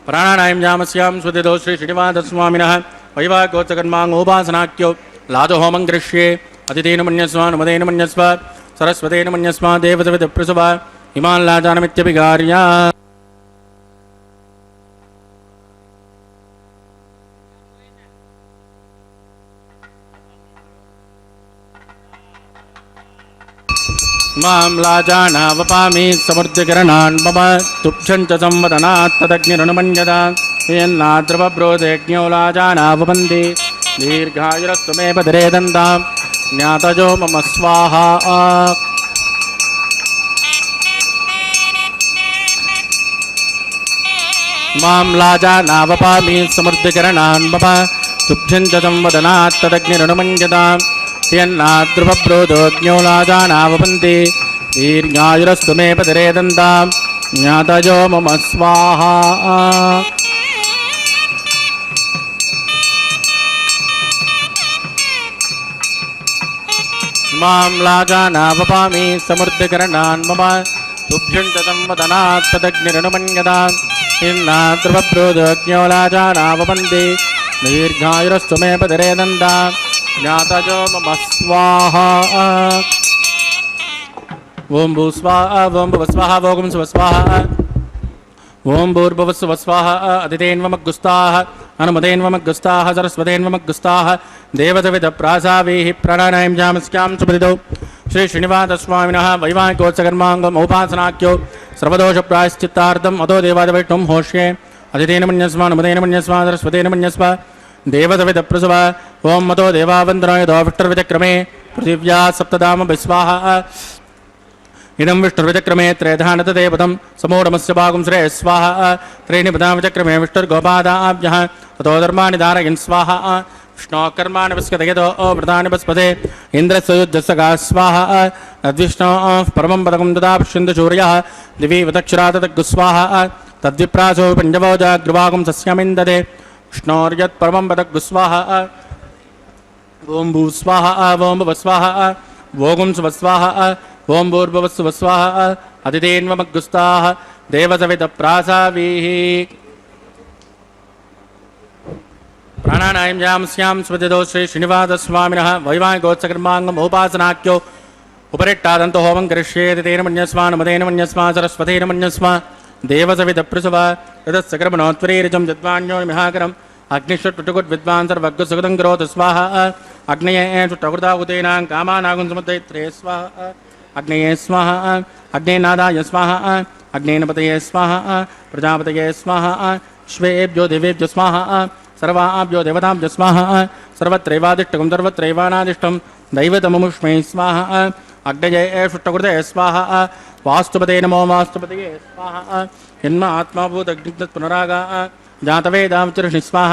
ప్రాణాయాం జామస్యాం స్వతిదో శ్రీ శ్రీనివాసస్వామినః వైవాగోచకర్మాంగోపాసనాఖ్యో లాదహోమం గృహ్యే. అతిథేన మన్యస్వ అనుమతేన మన్యస్వ సరస్వతేన మన్యస్వ దేవసవిత ప్రసవ హిమాల్లాజానమిత్యభిగార్య. మాం లాజానావపామి సమృద్ధికరణాన్ మమ తుభ్యం చ సంవదనాత్ తదగ్నిరనుమన్యత యన్నాద్రవబ్రోధేజ్ఞో లాజానావపంతి దీర్ఘాయురస్తు మే పదరే దంతాం జ్ఞాతజో మమ స్వాహా మాం లాజానావపామి సమృద్ధికరణాన్ మమ తుభ్యం చ సంవదనాత్ తదగ్నిరనుమన్యత యన్నాద్రవబ్రోధోజ్ఞో లాజానావపంతి దీర్ఘాయురస్తు మే పదరే దంతాం జ్ఞాతజో మమ స్వాహా మాం లాజానావపామి సమృద్ధికరణాన్ మమ తుభ్యం చ సంవదనాత్ తదగ్నిరనుమన్యత యన్నాద్రవబ్రోధోజ్ఞో లాజానావపంతి దీర్ఘాయురస్తు మే పదరే దంతాం జ్ఞాతజో మమ స్వాహా ఓం భూ స్వాహ ఓం భువ స్వాహ ఓం శివ స్వాహ ఓం భూర్భువస్సువ స్వాహ అదితేన్వమగ్గుస్తాః అనుమతేన్వమగ్గుస్తాః సరస్వతేన్వమగ్గుస్తాః దేవతవిద ప్రాసావీః ప్రాణాయాం జామస్యాం సుపరిదో శ్రీ శ్రీనివాసస్వామినः వైవాహికోత్సకర్మాంగమోపాసనాఖ్యో సర్వదోష ప్రాయశ్చిత్తార్థం అదో దేవాదవైష్ణవం హోష్యే అదితేన మన్యస్వ అనుమతేన మన్యస్వ సరస్వతేన మన్యస్వ దేవతవిద ప్రసవ ఓం మతో దేవావందనాయ విష్ణుర్విచక్రమే పృథివ్యా సప్తధామ విస్వాహ ఇదం విష్ణుర్విచక్రమే త్రేధానతదేవతం సమూఢమస్య భాగం శ్రేయ స్వాహ త్రీణి పదాం విచక్రమే విష్ణుర్గోపాదాభ్యః తతో ధర్మాణి ధారయన్ స్వాహ విష్ణోకర్మాణి విస్కతయతో వ్రతాని బస్పతే ఇంద్రస్యుజ్జస్సగా స్వాహ తద్విష్ణో పరమం పదకం దదాప్ష్యందు సూర్యः దివి వితక్షరాతగ్గు స్వాహ తద్విప్రాసో పంచభోజాగ్రవాగం సస్యమిందదే విష్ణోర్యత్ పరమం పదగ్గు స్వాహ ఓం భూ స్వాహ ఓం భువ స్వాహ ఓం శువ స్వాహ ఓం భూర్భువస్సువ స్వాహ అదితేన్వమగ్గుస్తాః దేవసవిత ప్రాసావీః ప్రాణానాయం జామస్యాం స్మృతిదో శ్రీ శ్రీనివాసస్వామినः వైవాహికోత్సకర్మాంగమోపాసనాఖ్యో ఉపరిట్టాదంతో హోమం కరిష్యేతి తేన మన్యస్వ అనుమతేన మన్యస్వ సరస్వతేన మన్యస్వ దేవసవిత ప్రసవ యదస్సకర్మణోత్వరీరిజం జద్వాన్యో మిహాకరం అగ్నిషుట్టుగుడ్ సర్వగ్గు సుగతం కరోతు స్వాహ అగ్నయే చుట్టకృతాహుతేనాం కామానాగుం సముద్రయత్రే స్వాహ అగ్నయే స్వాహ అగ్నేనాదాయ స్వాహ అగ్నేనపతయే స్వాహ ప్రజాపతయే స్వాహ శ్వేభ్యో దేవేభ్యో స్వాహ సర్వాభ్యో దేవతాభ్యో స్వాహ సర్వత్రైవాదిష్టకం సర్వత్రైవానాదిష్టం దైవతమముష్మై స్వాహ అగ్నయే చుట్టకృతే స్వాహ వాస్తుపతే నమో వాస్తుపతయే స్వాహ జన్మ ఆత్మాభూతగ్నిగ్ధత్ పునరాగా జాతవేదాంచర్షి స్వాహ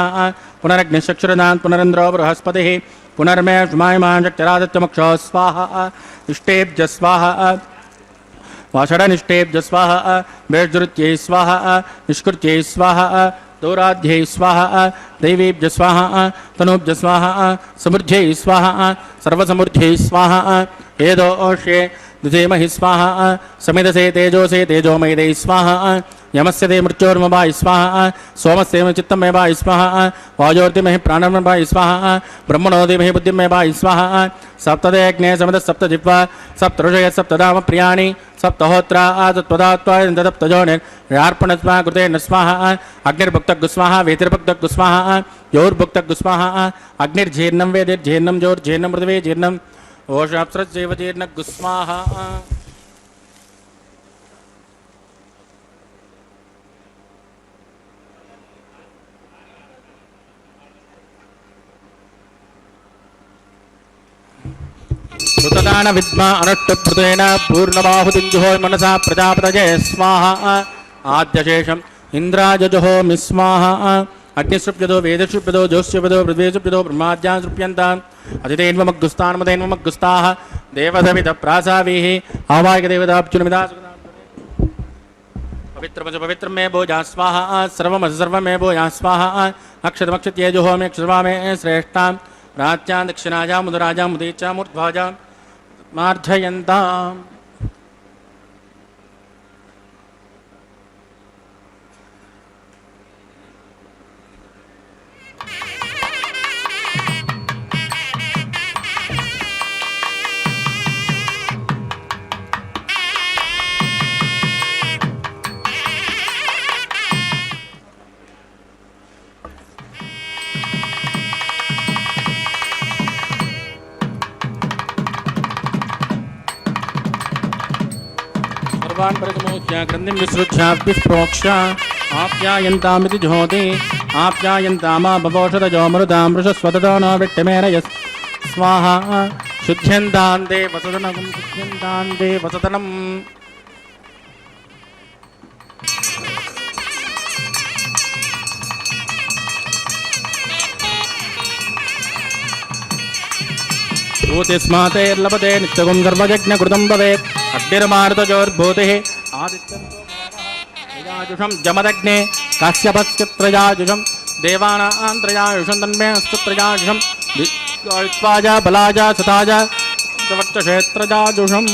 పునరగ్నిశ్చక్షురదాన్ పునరేంద్రో బృహస్పతిః పునర్మే శుమాయమాన్ శక్తిరాదిత్యమక్షో స్వాహ ఇష్టేభ్య స్వాహ వాషడనిష్టేభ్య స్వాహ బేజృత్యై స్వాహ నిష్కృత్యై స్వాహ దౌరాధ్యై స్వాహ దైవేభ్య స్వాహ తనూభ్య స్వాహ సమృద్ధ్యై స్వాహ సర్వసమృద్ధ్యై స్వాహ ఏదోషే దుధేమహి స్వాహ సమిదసే తేజోసే తేజోమయదై స్వాహ యమస్య తే మృత్యోర్మభాయి స్వాహ సోమస్యేమ చిత్తమేభాయి స్వాహ వాయోర్తిమహి ప్రాణమేభాయి స్వాహ బ్రహ్మణోదిమహి బుద్ధిమేభాయి స్వాహ సప్తదే అగ్నే సమద సప్త జిహ్వ సప్తఋషయ సప్తధామ ప్రియాణి సప్తహోత్ర ఆతత్వదాత్వార్పణ స్వాహ కృతే స్వాహ అగ్నిర్భుక్తగ్గు స్వాహ వేతిర్భుక్తగ్గు స్వాహ యోర్భుక్తగ్గు స్వాహ అగ్నిర్జీర్ణం వేదిర్జీర్ణం జోర్జీర్ణం పృథివీ జీర్ణం ఓషాప్సృజైవ జీర్ణగ్గు స్వాహ ృతదాన విద్మా అనుష్ఠుభృతేన పూర్ణబాహుతింజుహో మనసా ప్రజాపతయే స్వాహ ఆద్యశేషం ఇంద్రాజజుహోమి స్వాహ అగ్నిశృప్యదో వేదశృప్యదో జ్యోష్యపదో పృథ్వీశృప్యదో బ్రహ్మాద్యాన్ శృప్యంతాన్ అతిథేన్వమగ్గుస్తాన్మదేన్వమగ్గుస్తాః దేవసవిత ప్రాసావీః ఆవాహిక దేవతాప్చునిమిదా పవిత్రమచ పవిత్రం మే భోజా స్వాహ సర్వమస సర్వం మే భోజా స్వాహ అక్షతమక్షత్యేజుహోమి అక్షర్వామే శ్రేష్టాం రాజ్యాం దక్షిణాజాం ముదరాజాం ముదీచామూర్ధ్వాజాం మార్ధయంతాం सर्वान् परिसमोच्य क्रन्दिं विसृज्य विस्प्रोक्ष्य आप्यायन्तामिति ज्योति आप्यायन्तामा बवोषधजो मृदामृषस्वततो न विट्टमेरयस् स्वाहा शुद्ध्यन्तान्ते वसदनं शुद्ध्यन्तान्ते वसदनम् भूतिस्मातेर्लभते नित्यगुं सर्वयज्ञकृतं भवेत् अग्निर्मारुतजोर्भूतिः आदित्यं जमदग्ने काश्यपस्य त्रयाजुषं देवानां त्रयायुषं तन्मे अस्तु त्रयाजुषं विश्वाय बलाय सताय वर्चसे त्रयाजुषम्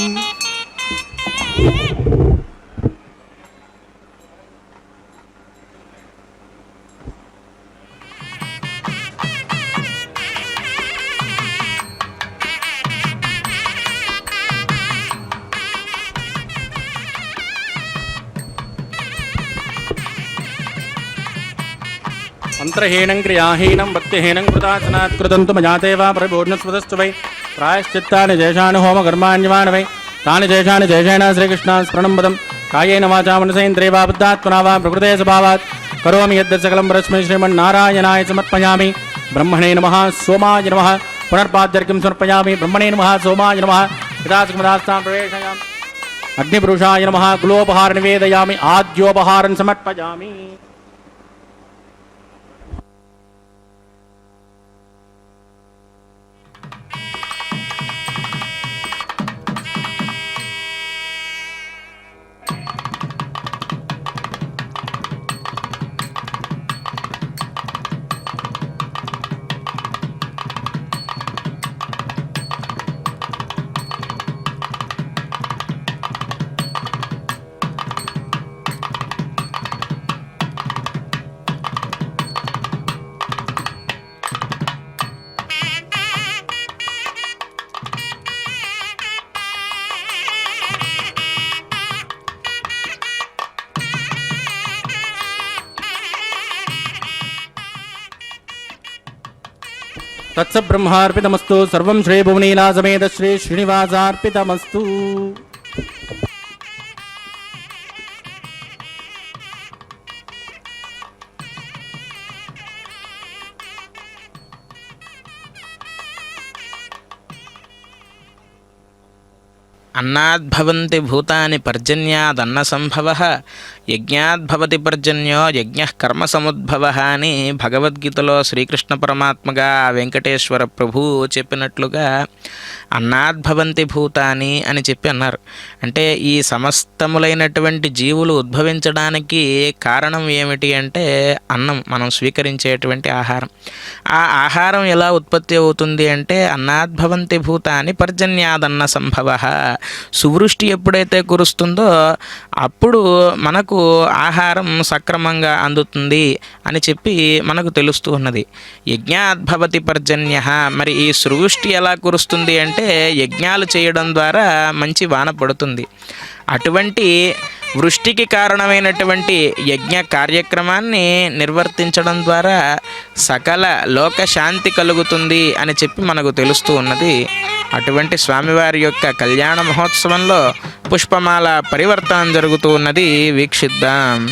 मंत्रहीनं क्रियाहीनं भक्तिहीनं कृतासनात् कृतं तु मजाते वा परिपूर्णस्वतस्तु वै प्रायश्चित्तानि जैषानि होमकर्माण्यवान् वै तानि जैषानि जैषेण श्रीकृष्णान् स्मरणं पदं कायेन वाचा मनसेन्द्रिये वा बुद्धात्मना वा प्रकृते स्वभावात् करोमि यद्यत् सकलं परस्मै श्रीमन्नारायणाय समर्पयामि ब्रह्मणे नमः सोमाय नमः पुनर्पाद्यर्घ्यं समर्पयामि ब्रह्मणे नमः सोमाय नमः पितासुखमदास्तां प्रवेशयामि अग्निपुरुषाय नमः कुलोपहार निवेदयामि आद्योपहारं समर्पयामि तत्सब्रह्मार्पितमस्तु सर्वं श्री भुवनीला समेत श्री श्रीनिवासार्पितमस्तु అన్నాద్భవంతి భూతాని పర్జన్యాదన్న సంభవ యజ్ఞాద్భవతి పర్జన్యో యజ్ఞ కర్మ సముద్భవ అని భగవద్గీతలో శ్రీకృష్ణ పరమాత్మగా వెంకటేశ్వర ప్రభువు చెప్పినట్లుగా అన్నాద్భవంతి భూతాని అని చెప్పి అన్నారు. అంటే ఈ సమస్తములైనటువంటి జీవులు ఉద్భవించడానికి కారణం ఏమిటి అంటే అన్నం, మనం స్వీకరించేటువంటి ఆహారం. ఆ ఆహారం ఎలా ఉత్పత్తి అవుతుంది అంటే అన్నాద్భవంతి భూతాని పర్జన్యాదన్న సంభవ. సువృష్టి ఎప్పుడైతే కురుస్తుందో అప్పుడు మనకు ఆహారం సక్రమంగా అందుతుంది అని చెప్పి మనకు తెలుస్తూ ఉన్నది. యజ్ఞాద్భవతి పర్జన్య, మరి ఈ సువృష్టి ఎలా కురుస్తుంది అంటే యజ్ఞాలు చేయడం ద్వారా మంచి వాన పడుతుంది. అటువంటి వృష్టికి కారణమైనటువంటి యజ్ఞ కార్యక్రమాన్ని నిర్వర్తించడం ద్వారా సకల లోక శాంతి కలుగుతుంది అని చెప్పి మనకు తెలుస్తూ ఉన్నది. అటువంటి స్వామివారి యొక్క కళ్యాణ మహోత్సవంలో పుష్పమాల పరివర్తనం జరుగుతూ ఉన్నది, వీక్షిద్దాం.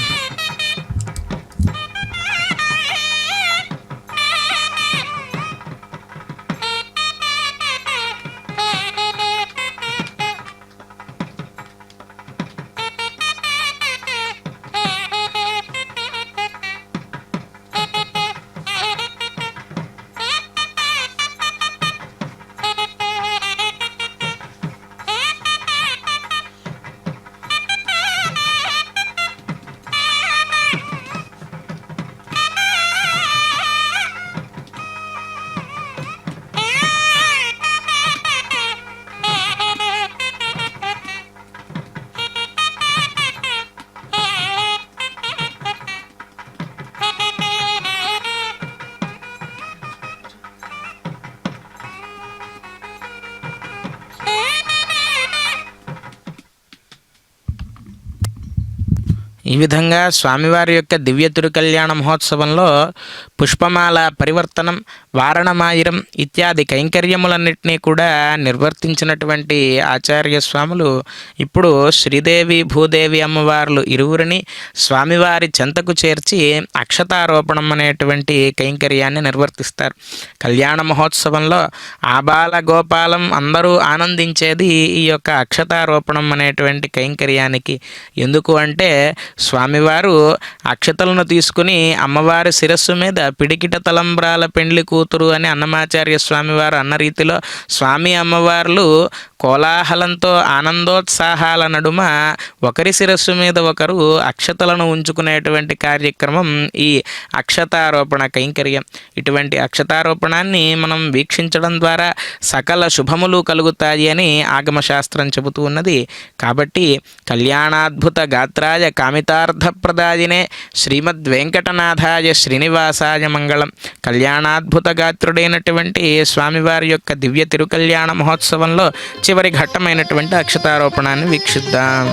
ఈ విధంగా స్వామివారి యొక్క దివ్య తిరుకల్యాణ మహోత్సవంలో పుష్పమాల పరివర్తనం వారణమాయిరం ఇత్యాది కైంకర్యములన్నింటినీ కూడా నిర్వర్తించినటువంటి ఆచార్య స్వాములు ఇప్పుడు శ్రీదేవి భూదేవి అమ్మవార్లు ఇరువురిని స్వామివారి చెంతకు చేర్చి అక్షతారోపణం అనేటువంటి కైంకర్యాన్ని నిర్వర్తిస్తారు. కళ్యాణ మహోత్సవంలో ఆబాల గోపాలం అందరూ ఆనందించేది ఈ యొక్క అక్షతారోపణం అనేటువంటి కైంకర్యానికి. ఎందుకు అంటే స్వామివారు అక్షతలను తీసుకుని అమ్మవారి శిరస్సు మీద పిడికిట తలంబ్రాల పెండ్లి కూతురు అని అన్నమాచార్య స్వామివారు అన్న రీతిలో స్వామి అమ్మవార్లు కోలాహలంతో ఆనందోత్సాహాల నడుమ ఒకరి శిరస్సు మీద ఒకరు అక్షతలను ఉంచుకునేటువంటి కార్యక్రమం ఈ అక్షతారోపణ కైంకర్యం. ఇటువంటి అక్షతారోపణాన్ని మనం వీక్షించడం ద్వారా సకల శుభములు కలుగుతాయి అని ఆగమశాస్త్రం చెబుతూ ఉన్నది. కాబట్టి కళ్యాణాద్భుత గాత్రాయ కామితార్థప్రదాయినే శ్రీమద్వెంకటనాథాయ శ్రీనివాసాయ మంగళం. కళ్యాణాద్భుత గాత్రుడైనటువంటి స్వామివారి యొక్క దివ్య తిరుకల్యాణ మహోత్సవంలో చివరి ఘట్టమైనటువంటి అక్షతారోపణాన్ని వీక్షిద్దాం.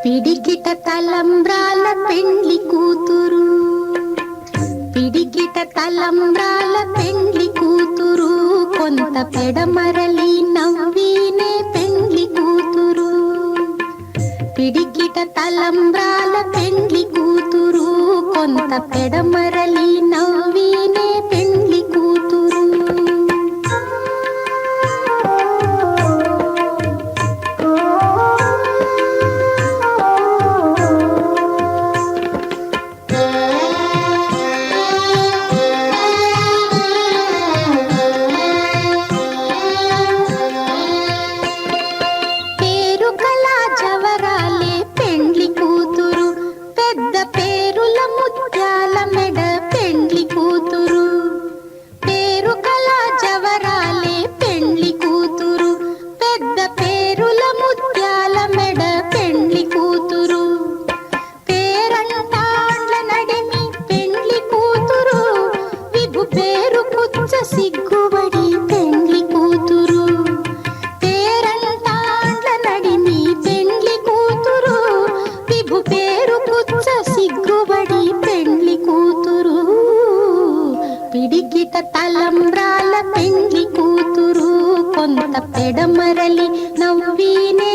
పిడికిట తలంబ్రాల పెండ్లి కూతురు, పిడికిట తలంబ్రాల పెండ్లి కూతురు, కొంత పెడమరలి నవ్వినే పెండ్లి కూతురు. పిడికిట తలంబ్రాల పెండ్లి కూతురు, కొంత పెడమరలి నవ్వినే పెండ్లి కూతురు. పిడికిట తలంబ్రాల పెండ్లి కూతురు, కొంత పెడమరలి నవ్వినే